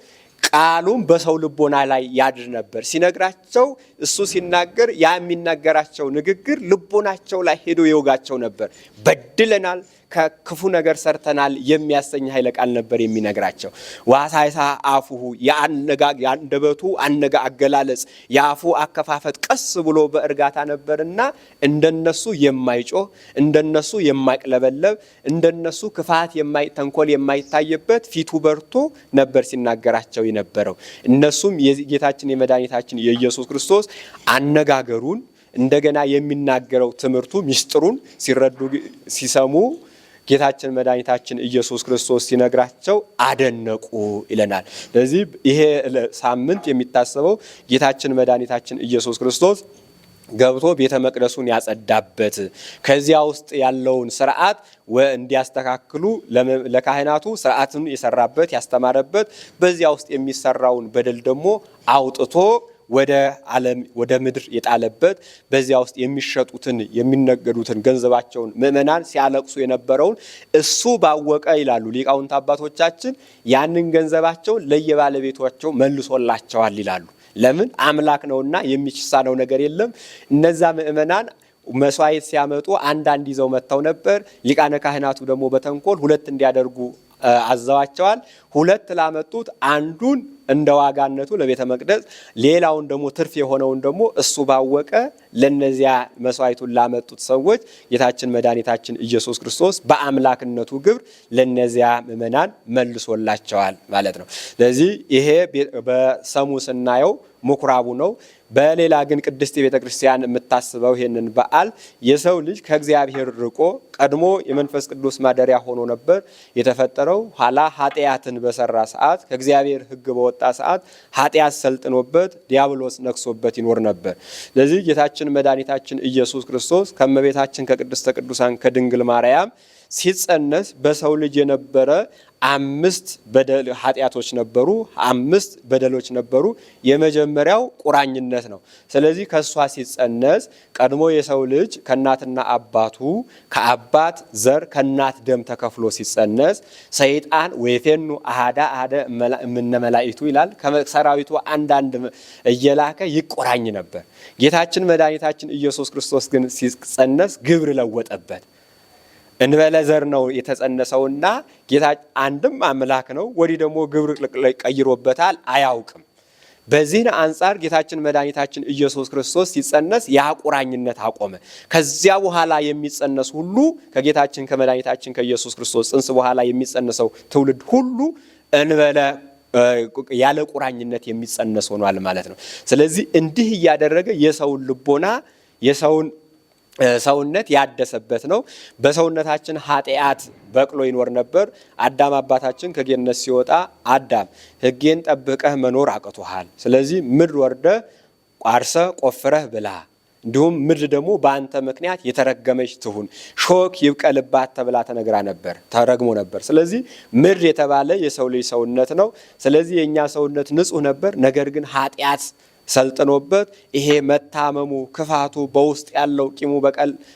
ቃሉም በሰው ልቦና ላይ ያድር ነበር። ሲነግራቸው እሱ ሲናገር ያ የሚናገራቸው ንግግር ልቦናቸው ላይ ሄዶ ይወጋቸው ነበር። በድለናል፣ ከክፉ ነገር ሰርተናል የሚያሰኝ ኃይለ ቃል ነበር የሚነግራቸው። ዋሳይሳ አፉሁ የአንደበቱ አገላለጽ የአፉ አከፋፈት ቀስ ብሎ በእርጋታ ነበርና እንደነሱ የማይጮህ እንደነሱ የማይቅለበለብ እንደነሱ ክፋት ተንኮል የማይታየበት ፊቱ በርቶ ነበር ሲናገራቸው የነበረው። እነሱም የጌታችን የመድኃኒታችን የኢየሱስ ክርስቶስ አነጋገሩን እንደገና የሚናገረው ትምህርቱ ሚስጥሩን ሲረዱ ሲሰሙ ጌታችን መድኃኒታችን ኢየሱስ ክርስቶስ ሲነግራቸው አደነቁ ይለናል። ስለዚህ ይሄ ሳምንት የሚታሰበው ጌታችን መድኃኒታችን ኢየሱስ ክርስቶስ ገብቶ ቤተ መቅደሱን ያጸዳበት ከዚያ ውስጥ ያለውን ስርዓት እንዲያስተካክሉ ለካህናቱ ስርዓትን የሰራበት ያስተማረበት በዚያ ውስጥ የሚሰራውን በደል ደግሞ አውጥቶ ወደ ዓለም ወደ ምድር የጣለበት በዚያ ውስጥ የሚሸጡትን የሚነገዱትን ገንዘባቸውን ምእመናን ሲያለቅሱ የነበረውን እሱ ባወቀ ይላሉ ሊቃውንት አባቶቻችን ያንን ገንዘባቸውን ለየባለቤቶቻቸው መልሶላቸዋል ይላሉ። ለምን? አምላክ ነውና የሚሳነው ነገር የለም። እነዛ ምእመናን መስዋዕት ሲያመጡ አንዳንድ ይዘው መጥተው ነበር። ሊቃነ ካህናቱ ደግሞ በተንኮል ሁለት እንዲያደርጉ አዘዋቸዋል። ሁለት ላመጡት አንዱን እንደ ዋጋነቱ ለቤተ መቅደስ ሌላውን ደግሞ ትርፍ የሆነውን ደግሞ እሱ ባወቀ ለነዚያ መስዋዕቱን ላመጡት ሰዎች ጌታችን መድኃኒታችን ኢየሱስ ክርስቶስ በአምላክነቱ ግብር ለነዚያ ምእመናን መልሶላቸዋል ማለት ነው። ስለዚህ ይሄ በሰሙ ስናየው ምኩራቡ ነው። በሌላ ግን ቅድስት ቤተ ክርስቲያን የምታስበው ይሄንን በዓል የሰው ልጅ ከእግዚአብሔር ርቆ ቀድሞ የመንፈስ ቅዱስ ማደሪያ ሆኖ ነበር የተፈጠረው። ኋላ ኃጢአትን በሰራ ሰዓት ከእግዚአብሔር ሕግ በወጣ ሰዓት ኃጢአት ሰልጥኖበት ዲያብሎስ ነክሶበት ይኖር ነበር። ስለዚህ ጌታችን መድኃኒታችን ኢየሱስ ክርስቶስ ከእመቤታችን ከቅድስተ ቅዱሳን ከድንግል ማርያም ሲጸነስ በሰው ልጅ የነበረ 5 ኃጢአቶች ነበሩ፣ 5 በደሎች ነበሩ። የመጀመሪያው ቁራኝነት ነው። ስለዚህ ከሷ ሲጸነስ ቀድሞ የሰው ልጅ ከእናትና አባቱ ከአባት ዘር ከእናት ደም ተከፍሎ ሲጸነስ ሰይጣን ወይፌኑ አሃዳ እምነ መላእክቱ ይላል ከሰራዊቱ አንዳንድ እየላከ ይቆራኝ ነበር። ጌታችን መድኃኒታችን ኢየሱስ ክርስቶስ ግን ሲጸነስ ግብር ለወጠበት። እንበለ ዘር ነው የተጸነሰውና ጌታ አንድም አምላክ ነው፣ ወዲህ ደግሞ ግብር ቀይሮበታል፣ አያውቅም። በዚህ አንጻር ጌታችን መድኃኒታችን ኢየሱስ ክርስቶስ ሲጸነስ ያቁራኝነት አቆመ። ከዚያ በኋላ የሚጸነስ ሁሉ ከጌታችን ከመድኃኒታችን ከኢየሱስ ክርስቶስ ጽንስ በኋላ የሚጸነሰው ትውልድ ሁሉ እንበለ ያለ ቁራኝነት የሚጸነስ ሆኗል ማለት ነው። ስለዚህ እንዲህ እያደረገ የሰውን ልቦና የሰውን ሰውነት ያደሰበት ነው። በሰውነታችን ኃጢአት በቅሎ ይኖር ነበር። አዳም አባታችን ከገነት ሲወጣ አዳም ሕጌን ጠብቀህ መኖር አቅቶሃል፣ ስለዚህ ምድር ወርደህ ቋርሰህ ቆፍረህ ብላ፣ እንዲሁም ምድር ደግሞ በአንተ ምክንያት የተረገመች ትሁን፣ ሾክ ይብቀልባት ተብላ ተረግሞ ነበር። ስለዚህ ምድር የተባለ የሰው ልጅ ሰውነት ነው። ስለዚህ የእኛ ሰውነት ንጹሕ ነበር። ነገር ግን ኃጢአት ሰልጥኖበት ይሄ መታመሙ ክፋቱ በውስጥ ያለው ቂሙ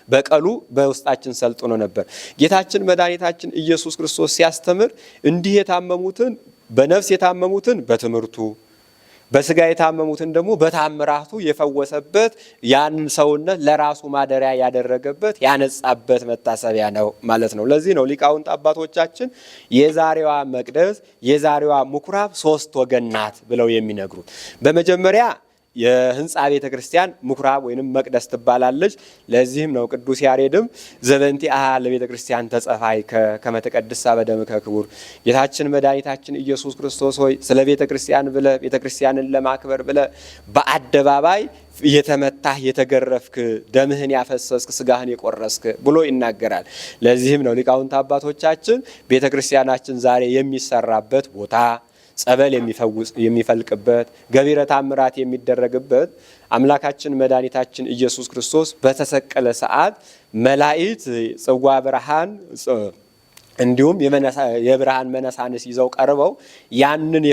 በቀሉ በውስጣችን ሰልጥኖ ነበር። ጌታችን መድኃኒታችን ኢየሱስ ክርስቶስ ሲያስተምር እንዲህ የታመሙትን በነፍስ የታመሙትን በትምህርቱ በስጋ የታመሙትን ደግሞ በታምራቱ የፈወሰበት ያንን ሰውነት ለራሱ ማደሪያ ያደረገበት ያነጻበት መታሰቢያ ነው ማለት ነው። ለዚህ ነው ሊቃውንት አባቶቻችን የዛሬዋ መቅደስ የዛሬዋ ምኩራብ 3 ወገን ናት ብለው የሚነግሩት። በመጀመሪያ የህንጻ ቤተ ክርስቲያን ምኩራብ ወይንም መቅደስ ትባላለች። ለዚህም ነው ቅዱስ ያሬድም ዘበንቲአሃ ለቤተ ክርስቲያን ተጸፋይ ከመተቀድሳ በደምከ ክቡር፣ ጌታችን መድኃኒታችን ኢየሱስ ክርስቶስ ሆይ ስለ ቤተ ክርስቲያን ብለ ቤተ ክርስቲያንን ለማክበር ብለ በአደባባይ የተመታህ የተገረፍክ ደምህን ያፈሰስክ ስጋህን የቆረስክ ብሎ ይናገራል። ለዚህም ነው ሊቃውንት አባቶቻችን ቤተ ክርስቲያናችን ዛሬ የሚሰራበት ቦታ ጸበል የሚፈልቅበት ገቢረ ተአምራት የሚደረግበት አምላካችን መድኃኒታችን ኢየሱስ ክርስቶስ በተሰቀለ ሰዓት መላእክት ጽዋ ብርሃን እንዲሁም የብርሃን መነሳንስ ይዘው ቀርበው ያንን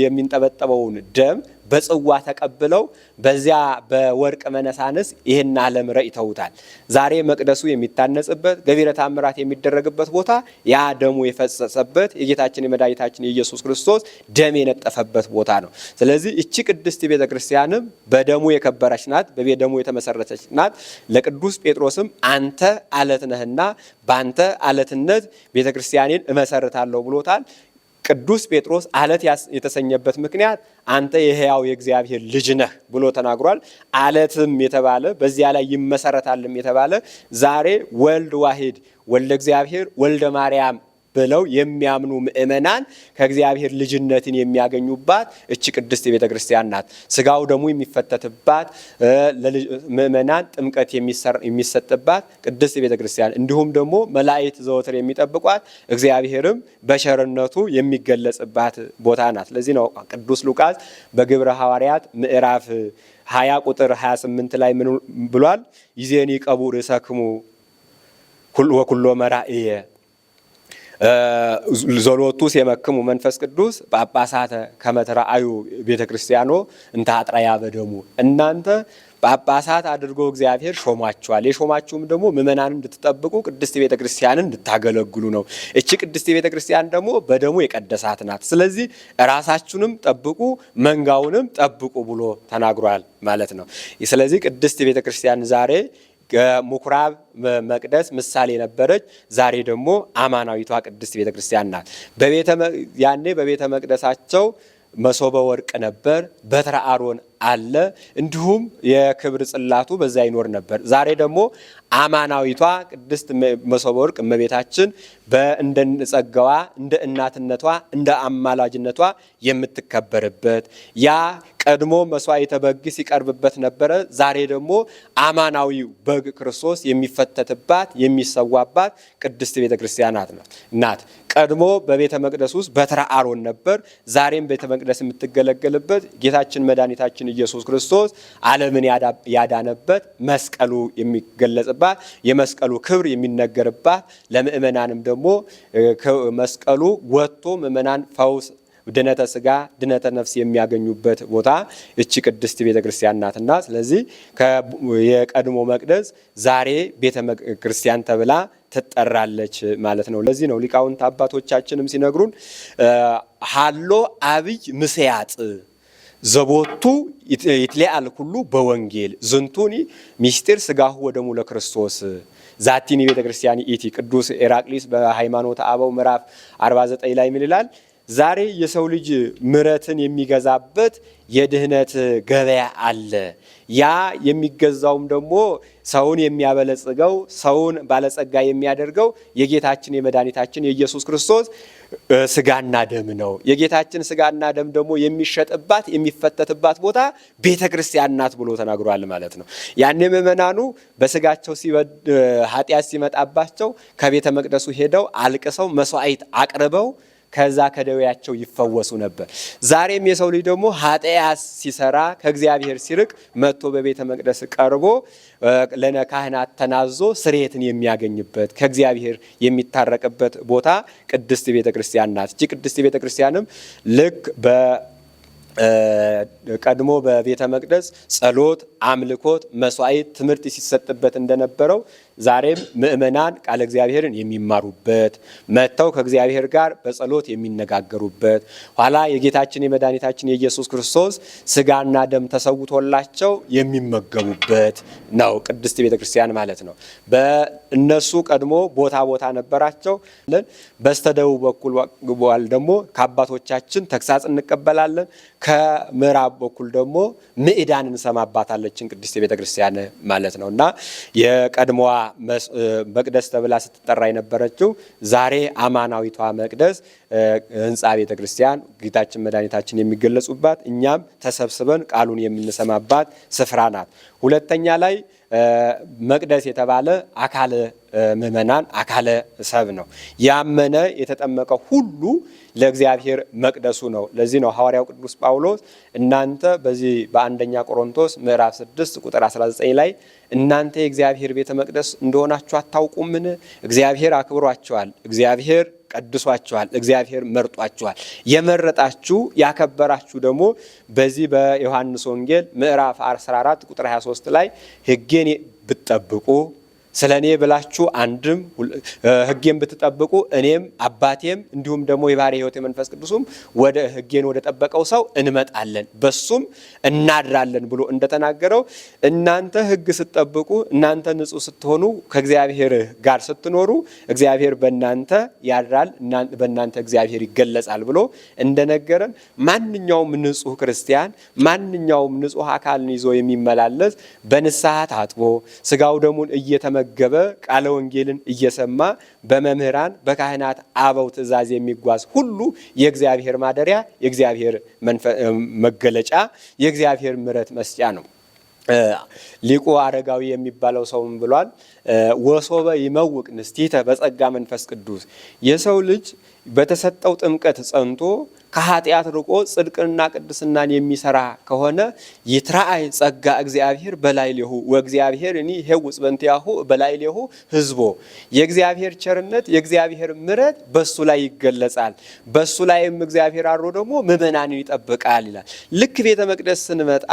የሚንጠበጠበውን ደም በጽዋ ተቀብለው በዚያ በወርቅ መነሳንስ ይህን ዓለም ረጭተውታል። ዛሬ መቅደሱ የሚታነጽበት ገቢረ ተአምራት የሚደረግበት ቦታ ያ ደሙ የፈሰሰበት የጌታችን የመድኃኒታችን የኢየሱስ ክርስቶስ ደም የነጠፈበት ቦታ ነው። ስለዚህ እቺ ቅድስት ቤተ ክርስቲያንም በደሙ የከበረች ናት፣ በደሙ የተመሰረተች ናት። ለቅዱስ ጴጥሮስም አንተ አለት ነህና በአንተ አለትነት ቤተ ክርስቲያኔን እመሰርታለሁ ብሎታል። ቅዱስ ጴጥሮስ አለት የተሰኘበት ምክንያት አንተ የሕያው የእግዚአብሔር ልጅ ነህ ብሎ ተናግሯል። አለትም የተባለ በዚያ ላይ ይመሰረታልም የተባለ ዛሬ ወልድ ዋሂድ ወልደ እግዚአብሔር ወልደ ማርያም ብለው የሚያምኑ ምእመናን ከእግዚአብሔር ልጅነትን የሚያገኙባት እቺ ቅድስት ቤተ ክርስቲያን ናት። ስጋው ደሙ የሚፈተትባት ምእመናን ጥምቀት የሚሰጥባት ቅድስት ቤተ ክርስቲያን፣ እንዲሁም ደግሞ መላእክት ዘወትር የሚጠብቋት እግዚአብሔርም በቸርነቱ የሚገለጽባት ቦታ ናት። ለዚህ ነው ቅዱስ ሉቃስ በግብረ ሐዋርያት ምዕራፍ 20 ቁጥር 28 ላይ ምን ብሏል? ይዜኒ ቀቡር ሰክሙ ወኩሎ መራእየ ዞሎቱ ሲመክሙ መንፈስ ቅዱስ ጳጳሳተ ከመተራአዩ ቤተ ክርስቲያኖ እንተ አጥራያ በደሙ። እናንተ ጳጳሳት አድርጎ እግዚአብሔር ሾሟቸዋል። የሾማችሁም ደግሞ ምእመናንን እንድትጠብቁ ቅድስት ቤተ ክርስቲያንን እንድታገለግሉ ነው። እቺ ቅድስት ቤተ ክርስቲያን ደግሞ በደሙ የቀደሳት ናት። ስለዚህ ራሳችሁንም ጠብቁ መንጋውንም ጠብቁ ብሎ ተናግሯል ማለት ነው። ስለዚህ ቅድስት ቤተ ክርስቲያን ዛሬ ምኩራብ መቅደስ ምሳሌ ነበረች። ዛሬ ደግሞ አማናዊቷ ቅድስት ቤተ ክርስቲያን ናት። ያኔ በቤተ መቅደሳቸው መሶበ ወርቅ ነበር፣ በትረ አሮን አለ፣ እንዲሁም የክብር ጽላቱ በዛ ይኖር ነበር። ዛሬ ደግሞ አማናዊቷ ቅድስት መሶበ ወርቅ እመቤታችን እንደ ጸጋዋ እንደ እናትነቷ እንደ አማላጅነቷ የምትከበርበት ያ ቀድሞ መስዋዕተ በግ ሲቀርብበት ነበረ። ዛሬ ደግሞ አማናዊው በግ ክርስቶስ የሚፈተትባት የሚሰዋባት ቅድስት ቤተ ክርስቲያን ናት። ቀድሞ በቤተ መቅደስ ውስጥ በትረ አሮን ነበር። ዛሬም ቤተ መቅደስ የምትገለገልበት ጌታችን መድኃኒታችን ኢየሱስ ክርስቶስ ዓለምን ያዳነበት መስቀሉ የሚገለጽባት የመስቀሉ ክብር የሚነገርባት ለምእመናንም ደግሞ መስቀሉ ወጥቶ ምእመናን ፈውስ ድነተ ስጋ ድነተ ነፍስ የሚያገኙበት ቦታ እቺ ቅድስት ቤተ ክርስቲያን ናትና፣ ስለዚህ የቀድሞ መቅደስ ዛሬ ቤተ ክርስቲያን ተብላ ትጠራለች ማለት ነው። ለዚህ ነው ሊቃውንት አባቶቻችንም ሲነግሩን ሃሎ አብይ ምስያጥ ዘቦቱ ይትለአል ሁሉ በወንጌል ዝንቱኒ ሚስጢር ስጋሁ ወደሙ ለክርስቶስ ዛቲኒ ቤተ ክርስቲያን ኢቲ። ቅዱስ ኤራቅሊስ በሃይማኖተ አበው ምዕራፍ 49 ላይ ምን ይላል? ዛሬ የሰው ልጅ ምሕረትን የሚገዛበት የድህነት ገበያ አለ። ያ የሚገዛውም ደግሞ ሰውን የሚያበለጽገው ሰውን ባለጸጋ የሚያደርገው የጌታችን የመድኃኒታችን የኢየሱስ ክርስቶስ ስጋና ደም ነው። የጌታችን ስጋና ደም ደግሞ የሚሸጥባት የሚፈተትባት ቦታ ቤተ ክርስቲያን ናት ብሎ ተናግሯል ማለት ነው። ያኔ ምእመናኑ በስጋቸው ኃጢአት ሲመጣባቸው ከቤተ መቅደሱ ሄደው አልቅሰው መስዋዕት አቅርበው ከዛ ከደዌያቸው ይፈወሱ ነበር። ዛሬም የሰው ልጅ ደግሞ ኃጢአት ሲሰራ ከእግዚአብሔር ሲርቅ መጥቶ በቤተ መቅደስ ቀርቦ ለካህናት ተናዞ ስርየትን የሚያገኝበት ከእግዚአብሔር የሚታረቅበት ቦታ ቅድስት ቤተ ክርስቲያን ናት። እቺ ቅድስት ቤተ ክርስቲያንም ልክ ቀድሞ በቤተ መቅደስ ጸሎት፣ አምልኮት፣ መስዋዕት፣ ትምህርት ሲሰጥበት እንደነበረው ዛሬም ምእመናን ቃለ እግዚአብሔርን የሚማሩበት መጥተው ከእግዚአብሔር ጋር በጸሎት የሚነጋገሩበት ኋላ የጌታችን የመድኃኒታችን የኢየሱስ ክርስቶስ ስጋና ደም ተሰውቶላቸው የሚመገቡበት ነው ቅድስት ቤተ ክርስቲያን ማለት ነው። በእነሱ ቀድሞ ቦታ ነበራቸው። በስተደቡብ በኩል ደግሞ ከአባቶቻችን ተግሳጽ እንቀበላለን። ከምዕራብ በኩል ደግሞ ምዕዳን እንሰማባታለችን ቅድስት ቤተ ክርስቲያን ማለት ነው እና የቀድሞዋ መቅደስ ተብላ ስትጠራ የነበረችው ዛሬ አማናዊቷ መቅደስ ህንፃ ቤተ ክርስቲያን ጌታችን መድኃኒታችን የሚገለጹባት እኛም ተሰብስበን ቃሉን የምንሰማባት ስፍራ ናት። ሁለተኛ ላይ መቅደስ የተባለ አካለ ምእመናን አካለ ሰብ ነው። ያመነ የተጠመቀ ሁሉ ለእግዚአብሔር መቅደሱ ነው። ለዚህ ነው ሐዋርያው ቅዱስ ጳውሎስ እናንተ በዚህ በአንደኛ ቆሮንቶስ ምዕራፍ 6 ቁጥር 19 ላይ እናንተ የእግዚአብሔር ቤተ መቅደስ እንደሆናችሁ አታውቁምን? እግዚአብሔር አክብሯቸዋል። እግዚአብሔር ቀድሷችኋል፣ እግዚአብሔር መርጧችኋል። የመረጣችሁ ያከበራችሁ ደግሞ በዚህ በዮሐንስ ወንጌል ምዕራፍ 14 ቁጥር 23 ላይ ሕጌን ብትጠብቁ ስለኔ ብላችሁ አንድም ሕጌን ብትጠብቁ እኔም አባቴም እንዲሁም ደግሞ የባሕርይ ሕይወት የመንፈስ ቅዱስም ወደ ሕጌን ወደ ጠበቀው ሰው እንመጣለን በሱም እናድራለን ብሎ እንደተናገረው እናንተ ሕግ ስትጠብቁ እናንተ ንጹህ ስትሆኑ ከእግዚአብሔር ጋር ስትኖሩ እግዚአብሔር በእናንተ ያድራል፣ በእናንተ እግዚአብሔር ይገለጻል ብሎ እንደነገረን ማንኛውም ንጹህ ክርስቲያን ማንኛውም ንጹህ አካልን ይዞ የሚመላለስ በንስሐ ታጥቦ ስጋው ደሙን እየተመገበ ቃለ ወንጌልን እየሰማ በመምህራን በካህናት አበው ትእዛዝ የሚጓዝ ሁሉ የእግዚአብሔር ማደሪያ የእግዚአብሔር መገለጫ የእግዚአብሔር ምሕረት መስጫ ነው። ሊቁ አረጋዊ የሚባለው ሰውም ብሏል ወሶበ ይመውቅ ንስቲተ በጸጋ መንፈስ ቅዱስ የሰው ልጅ በተሰጠው ጥምቀት ጸንቶ ከኃጢአት ርቆ ጽድቅንና ቅድስናን የሚሰራ ከሆነ ይትራአይ ጸጋ እግዚአብሔር በላዕሌሁ ወእግዚአብሔር እኒ ሄውጽ በእንቲአሁ በላዕሌሁ ሕዝቦ የእግዚአብሔር ቸርነት የእግዚአብሔር ምሕረት በሱ ላይ ይገለጻል። በሱ ላይም እግዚአብሔር አድሮ ደግሞ ምእመናንን ይጠብቃል ይላል። ልክ ቤተ መቅደስ ስንመጣ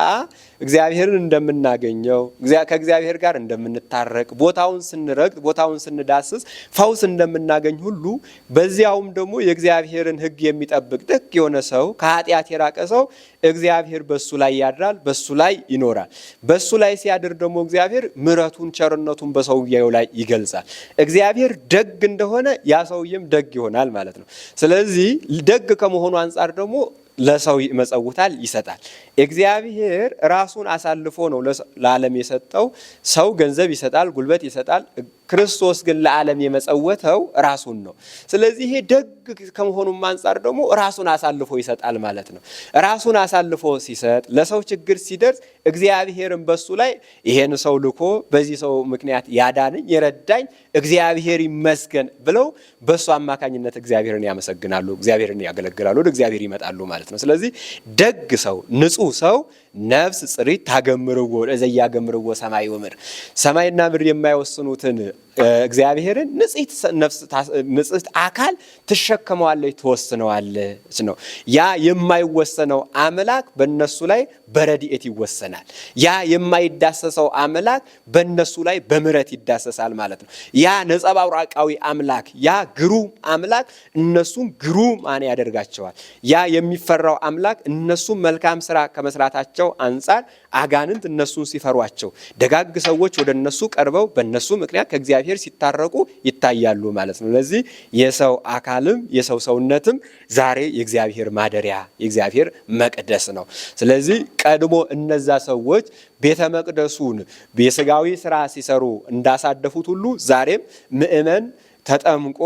እግዚአብሔርን እንደምናገኘው ከእግዚአብሔር ጋር እንደምንታረቅ ቦታውን ስንረግጥ ቦታውን ስንዳስስ ፈውስ እንደምናገኝ ሁሉ በዚያውም ደግሞ የእግዚአብሔርን ሕግ የሚጠብቅ ደግ የሆነ ሰው ከኃጢአት የራቀ ሰው እግዚአብሔር በሱ ላይ ያድራል፣ በሱ ላይ ይኖራል። በሱ ላይ ሲያድር ደግሞ እግዚአብሔር ምሕረቱን ቸርነቱን በሰውየው ላይ ይገልጻል። እግዚአብሔር ደግ እንደሆነ ያ ሰውዬም ደግ ይሆናል ማለት ነው። ስለዚህ ደግ ከመሆኑ አንጻር ደግሞ ለሰው ይመጸውታል፣ ይሰጣል። እግዚአብሔር ራሱን አሳልፎ ነው ለዓለም የሰጠው። ሰው ገንዘብ ይሰጣል፣ ጉልበት ይሰጣል። ክርስቶስ ግን ለዓለም የመጸወተው ራሱን ነው። ስለዚህ ይሄ ደግ ከመሆኑም አንጻር ደግሞ ራሱን አሳልፎ ይሰጣል ማለት ነው። ራሱን አሳልፎ ሲሰጥ ለሰው ችግር ሲደርስ እግዚአብሔርን በሱ ላይ ይሄን ሰው ልኮ በዚህ ሰው ምክንያት ያዳነኝ የረዳኝ እግዚአብሔር ይመስገን ብለው በሱ አማካኝነት እግዚአብሔርን ያመሰግናሉ፣ እግዚአብሔርን ያገለግላሉ፣ ወደ እግዚአብሔር ይመጣሉ ማለት ነው። ስለዚህ ደግ ሰው ንጹህ ሰው ነፍስ ጽሪት ታገምርዎ ለዘያገምርዎ ሰማይ ወምድር ሰማይና ምድር የማይወስኑትን እግዚአብሔርን ንጽሕት አካል ትሸከመዋለች ትወስነዋለች ነው። ያ የማይወሰነው አምላክ በእነሱ ላይ በረድኤት ይወሰናል። ያ የማይዳሰሰው አምላክ በእነሱ ላይ በምሕረት ይዳሰሳል ማለት ነው። ያ ነጸባራቃዊ አምላክ ያ ግሩም አምላክ እነሱም ግሩማን ያደርጋቸዋል። ያ የሚፈራው አምላክ እነሱም መልካም ስራ ከመስራታቸው አንጻር አጋንንት እነሱን ሲፈሯቸው ደጋግ ሰዎች ወደ እነሱ ቀርበው በእነሱ ምክንያት ከእግዚአብሔር ሲታረቁ ይታያሉ ማለት ነው። ለዚህ የሰው አካልም የሰው ሰውነትም ዛሬ የእግዚአብሔር ማደሪያ የእግዚአብሔር መቅደስ ነው። ስለዚህ ቀድሞ እነዛ ሰዎች ቤተ መቅደሱን የሥጋዊ ስራ ሲሰሩ እንዳሳደፉት ሁሉ ዛሬም ምእመን ተጠምቆ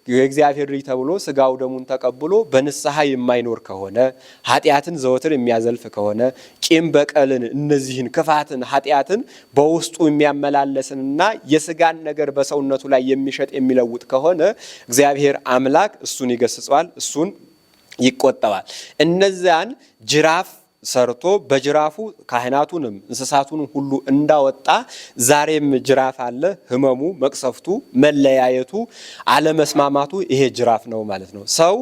የእግዚአብሔር ልጅ ተብሎ ስጋው ደሙን ተቀብሎ በንስሐ የማይኖር ከሆነ ኃጢአትን ዘወትር የሚያዘልፍ ከሆነ ቂም በቀልን እነዚህን ክፋትን ኃጢአትን በውስጡ የሚያመላለስንና የስጋን ነገር በሰውነቱ ላይ የሚሸጥ የሚለውጥ ከሆነ እግዚአብሔር አምላክ እሱን ይገስጸዋል፣ እሱን ይቆጠባል። እነዚያን ጅራፍ ሰርቶ በጅራፉ ካህናቱንም እንስሳቱንም ሁሉ እንዳወጣ ዛሬም ጅራፍ አለ። ህመሙ፣ መቅሰፍቱ፣ መለያየቱ፣ አለመስማማቱ ይሄ ጅራፍ ነው ማለት ነው። ሰው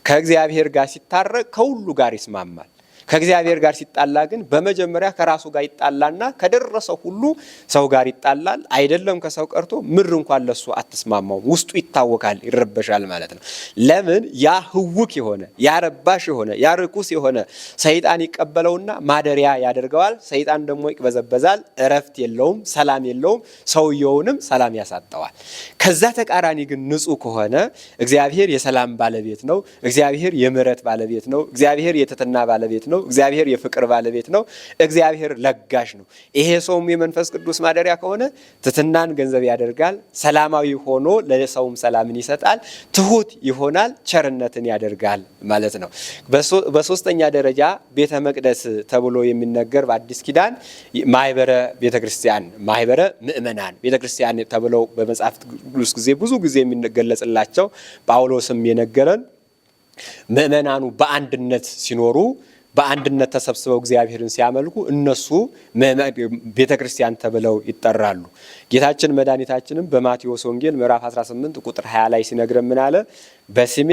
ከእግዚአብሔር ጋር ሲታረቅ ከሁሉ ጋር ይስማማል። ከእግዚአብሔር ጋር ሲጣላ ግን በመጀመሪያ ከራሱ ጋር ይጣላና ከደረሰው ሁሉ ሰው ጋር ይጣላል። አይደለም ከሰው ቀርቶ ምድር እንኳን ለሱ አትስማማውም። ውስጡ ይታወካል፣ ይረበሻል ማለት ነው። ለምን? ያ ህውክ የሆነ ያ ረባሽ የሆነ ያ ርኩስ የሆነ ሰይጣን ይቀበለውና ማደሪያ ያደርገዋል። ሰይጣን ደግሞ ይቅበዘበዛል፣ እረፍት የለውም፣ ሰላም የለውም፣ ሰውየውንም ሰላም ያሳጠዋል። ከዛ ተቃራኒ ግን ንጹህ ከሆነ እግዚአብሔር የሰላም ባለቤት ነው፣ እግዚአብሔር የምሕረት ባለቤት ነው፣ እግዚአብሔር የትሕትና ባለቤት ነው፣ እግዚአብሔር የፍቅር ባለቤት ነው፣ እግዚአብሔር ለጋሽ ነው። ይሄ ሰውም የመንፈስ ቅዱስ ማደሪያ ከሆነ ትሕትናን ገንዘብ ያደርጋል፣ ሰላማዊ ሆኖ ለሰውም ሰላምን ይሰጣል፣ ትሁት ይሆናል፣ ቸርነትን ያደርጋል ማለት ነው። በሶስተኛ ደረጃ ቤተ መቅደስ ተብሎ የሚነገር በአዲስ ኪዳን ማህበረ ቤተክርስቲያን፣ ማህበረ ምእመናን ቤተክርስቲያን ተብለው በመጽሐፍ ቅዱስ ጊዜ ብዙ ጊዜ የሚገለጽላቸው ጳውሎስም የነገረን ምእመናኑ በአንድነት ሲኖሩ በአንድነት ተሰብስበው እግዚአብሔርን ሲያመልኩ እነሱ ቤተ ክርስቲያን ተብለው ይጠራሉ። ጌታችን መድኃኒታችንም በማቴዎስ ወንጌል ምዕራፍ 18 ቁጥር 20 ላይ ሲነግረን ምን አለ? በስሜ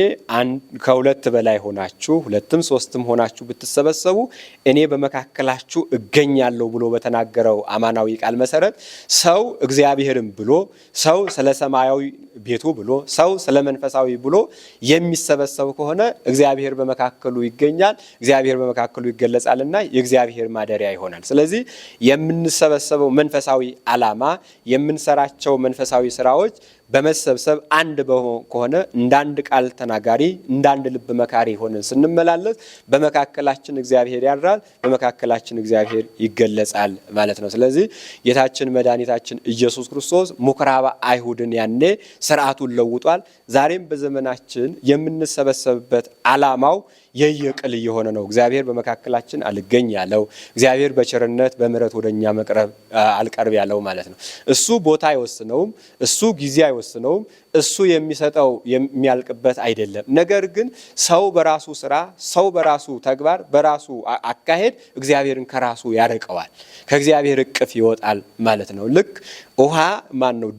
ከሁለት በላይ ሆናችሁ ሁለትም ሶስትም ሆናችሁ ብትሰበሰቡ እኔ በመካከላችሁ እገኛለሁ ብሎ በተናገረው አማናዊ ቃል መሰረት ሰው እግዚአብሔርን ብሎ ሰው ስለ ሰማያዊ ቤቱ ብሎ ሰው ስለ መንፈሳዊ ብሎ የሚሰበሰብ ከሆነ እግዚአብሔር በመካከሉ ይገኛል፣ እግዚአብሔር በመካከሉ ይገለጻልና የእግዚአብሔር ማደሪያ ይሆናል። ስለዚህ የምንሰበሰበው መንፈሳዊ ዓላማ የምንሰራቸው መንፈሳዊ ስራዎች በመሰብሰብ አንድ ከሆነ እንዳንድ ቃል ተናጋሪ እንዳንድ ልብ መካሪ ሆነን ስንመላለስ በመካከላችን እግዚአብሔር ያድራል፣ በመካከላችን እግዚአብሔር ይገለጻል ማለት ነው። ስለዚህ ጌታችን መድኃኒታችን ኢየሱስ ክርስቶስ ምኵራበ አይሁድን ያኔ ስርዓቱን ለውጧል። ዛሬም በዘመናችን የምንሰበሰብበት ዓላማው የየቅል እየሆነ ነው። እግዚአብሔር በመካከላችን አልገኝ ያለው፣ እግዚአብሔር በቸርነት በምሕረት ወደኛ መቅረብ አልቀርብ ያለው ማለት ነው። እሱ ቦታ አይወስነውም፣ እሱ ጊዜ አይወስነውም፣ እሱ የሚሰጠው የሚያልቅበት አይደለም። ነገር ግን ሰው በራሱ ስራ፣ ሰው በራሱ ተግባር፣ በራሱ አካሄድ እግዚአብሔርን ከራሱ ያርቀዋል፣ ከእግዚአብሔር እቅፍ ይወጣል ማለት ነው። ልክ ውሃ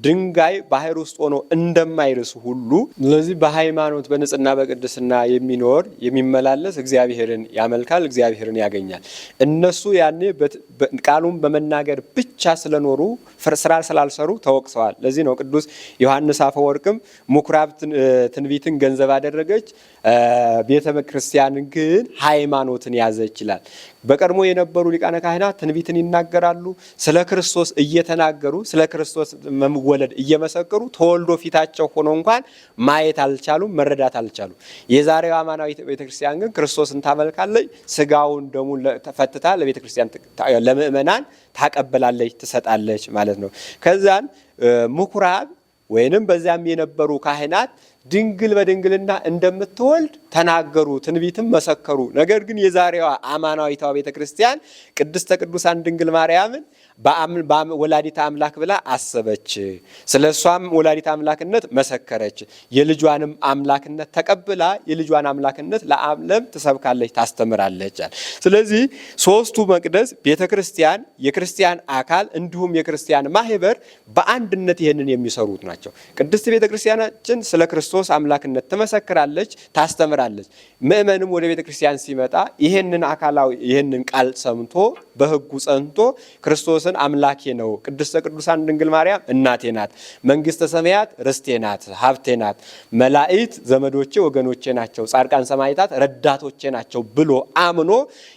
ድንጋይ ባህር ውስጥ ሆኖ እንደማይርስ ሁሉ ስለዚህ በሃይማኖት በንጽህና በቅድስና የሚኖር የሚመላለስ እግዚአብሔርን ያመልካል፣ እግዚአብሔርን ያገኛል። እነሱ ያኔ ቃሉን በመናገር ብቻ ስለኖሩ ስራ ስላልሰሩ ተወቅሰዋል። ለዚህ ነው ቅዱስ ዮሐንስ አፈወርቅም ምኵራብ ትንቢትን ገንዘብ አደረገች፣ ቤተ ክርስቲያንን ግን ሃይማኖትን ያዘች ይላል። በቀድሞ የነበሩ ሊቃነ ካህናት ትንቢትን ይናገራሉ፣ ስለ ክርስቶስ እየተናገሩ ስለ ክርስቶስ መወለድ እየመሰከሩ ተወልዶ ፊታቸው ሆኖ እንኳን ማየት አልቻሉም፣ መረዳት አልቻሉም። የዛሬው አማናዊት ቤተክርስቲያን ግን ክርስቶስን ታመልካለች፣ ስጋውን ደሙን ተፈትታ ለቤተክርስቲያን ለምእመናን ታቀበላለች፣ ትሰጣለች ማለት ነው። ከዛን ምኵራብ ወይንም በዚያም የነበሩ ካህናት ድንግል በድንግልና እንደምትወልድ ተናገሩ፣ ትንቢትም መሰከሩ። ነገር ግን የዛሬዋ አማናዊቷ ቤተክርስቲያን ቅድስተ ቅዱሳን ድንግል ማርያምን ወላዲተ አምላክ ብላ አሰበች። ስለሷም ወላዲተ አምላክነት መሰከረች። የልጇንም አምላክነት ተቀብላ የልጇን አምላክነት ለዓለም ትሰብካለች፣ ታስተምራለች። ስለዚህ ሶስቱ መቅደስ ቤተክርስቲያን፣ የክርስቲያን አካል እንዲሁም የክርስቲያን ማህበር በአንድነት ይህንን የሚሰሩት ናቸው። ቅድስት ቤተክርስቲያናችን ስለ ክርስቶስ አምላክነት ትመሰክራለች፣ ታስተምራለች። ምእመንም ወደ ቤተክርስቲያን ሲመጣ ይህንን አካላዊ ይህንን ቃል ሰምቶ በሕጉ ጸንቶ ክርስቶስን አምላኬ ነው፣ ቅድስተ ቅዱሳን ድንግል ማርያም እናቴ ናት፣ መንግስተ ሰማያት ርስቴ ናት፣ ሀብቴ ናት፣ መላእክት ዘመዶቼ ወገኖቼ ናቸው፣ ጻድቃን ሰማዕታት ረዳቶቼ ናቸው ብሎ አምኖ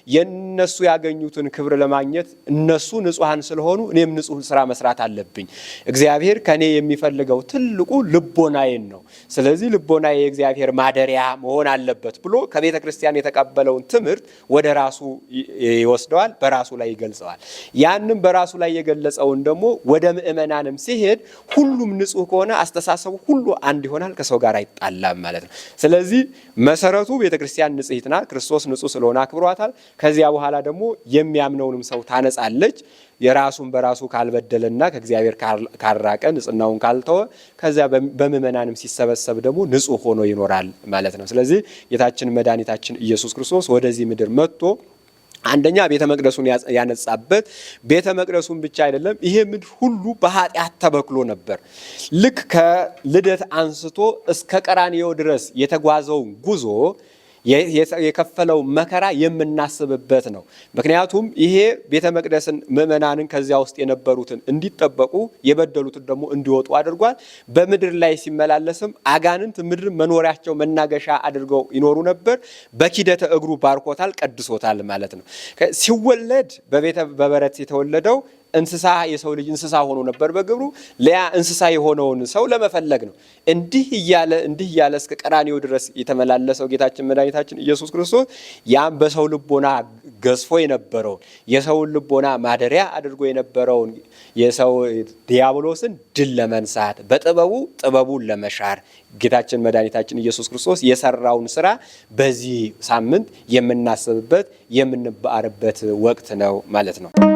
የነሱ ያገኙትን ክብር ለማግኘት እነሱ ንጹሃን ስለሆኑ እኔም ንጹህ ስራ መስራት አለብኝ፣ እግዚአብሔር ከኔ የሚፈልገው ትልቁ ልቦናዬን ነው፣ ስለዚህ ልቦናዬ የእግዚአብሔር ማደሪያ መሆን አለበት ብሎ ከቤተ ክርስቲያን የተቀበለውን ትምህርት ወደ ራሱ ይወስደዋል፣ በራሱ ላይ ይገልጸዋል። ያንም በራሱ ላይ የገለጸውን ደግሞ ወደ ምእመናንም ሲሄድ ሁሉም ንጹህ ከሆነ አስተሳሰቡ ሁሉ አንድ ይሆናል፣ ከሰው ጋር አይጣላም ማለት ነው። ስለዚህ መሰረቱ ቤተክርስቲያን ንጽሕት ናት፣ ክርስቶስ ንጹህ ስለሆነ አክብሯታል። ከዚያ በኋላ ደግሞ የሚያምነውንም ሰው ታነጻለች። የራሱን በራሱ ካልበደለና ከእግዚአብሔር ካራቀ ንጽህናውን ካልተወ ከዚያ በምእመናንም ሲሰበሰብ ደግሞ ንጹህ ሆኖ ይኖራል ማለት ነው። ስለዚህ ጌታችን መድኃኒታችን ኢየሱስ ክርስቶስ ወደዚህ ምድር መጥቶ አንደኛ ቤተ መቅደሱን ያነጻበት፣ ቤተ መቅደሱን ብቻ አይደለም ይሄ ምድር ሁሉ በኃጢአት ተበክሎ ነበር። ልክ ከልደት አንስቶ እስከ ቀራንዮ ድረስ የተጓዘውን ጉዞ የከፈለው መከራ የምናስብበት ነው። ምክንያቱም ይሄ ቤተ መቅደስን ምእመናንን ከዚያ ውስጥ የነበሩትን እንዲጠበቁ የበደሉትን ደግሞ እንዲወጡ አድርጓል። በምድር ላይ ሲመላለስም አጋንንት ምድር መኖሪያቸው መናገሻ አድርገው ይኖሩ ነበር። በኪደተ እግሩ ባርኮታል፣ ቀድሶታል ማለት ነው። ሲወለድ በበረት የተወለደው እንስሳ የሰው ልጅ እንስሳ ሆኖ ነበር በግብሩ። ለያ እንስሳ የሆነውን ሰው ለመፈለግ ነው እንዲህ እያለ እስከ ቀራንዮ ድረስ የተመላለሰው ጌታችን መድኃኒታችን ኢየሱስ ክርስቶስ ያም በሰው ልቦና ገዝፎ የነበረውን የሰውን ልቦና ማደሪያ አድርጎ የነበረውን የሰው ዲያብሎስን ድል ለመንሳት ጥበቡን ለመሻር ጌታችን መድኃኒታችን ኢየሱስ ክርስቶስ የሰራውን ስራ በዚህ ሳምንት የምናስብበት የምንባርበት ወቅት ነው ማለት ነው።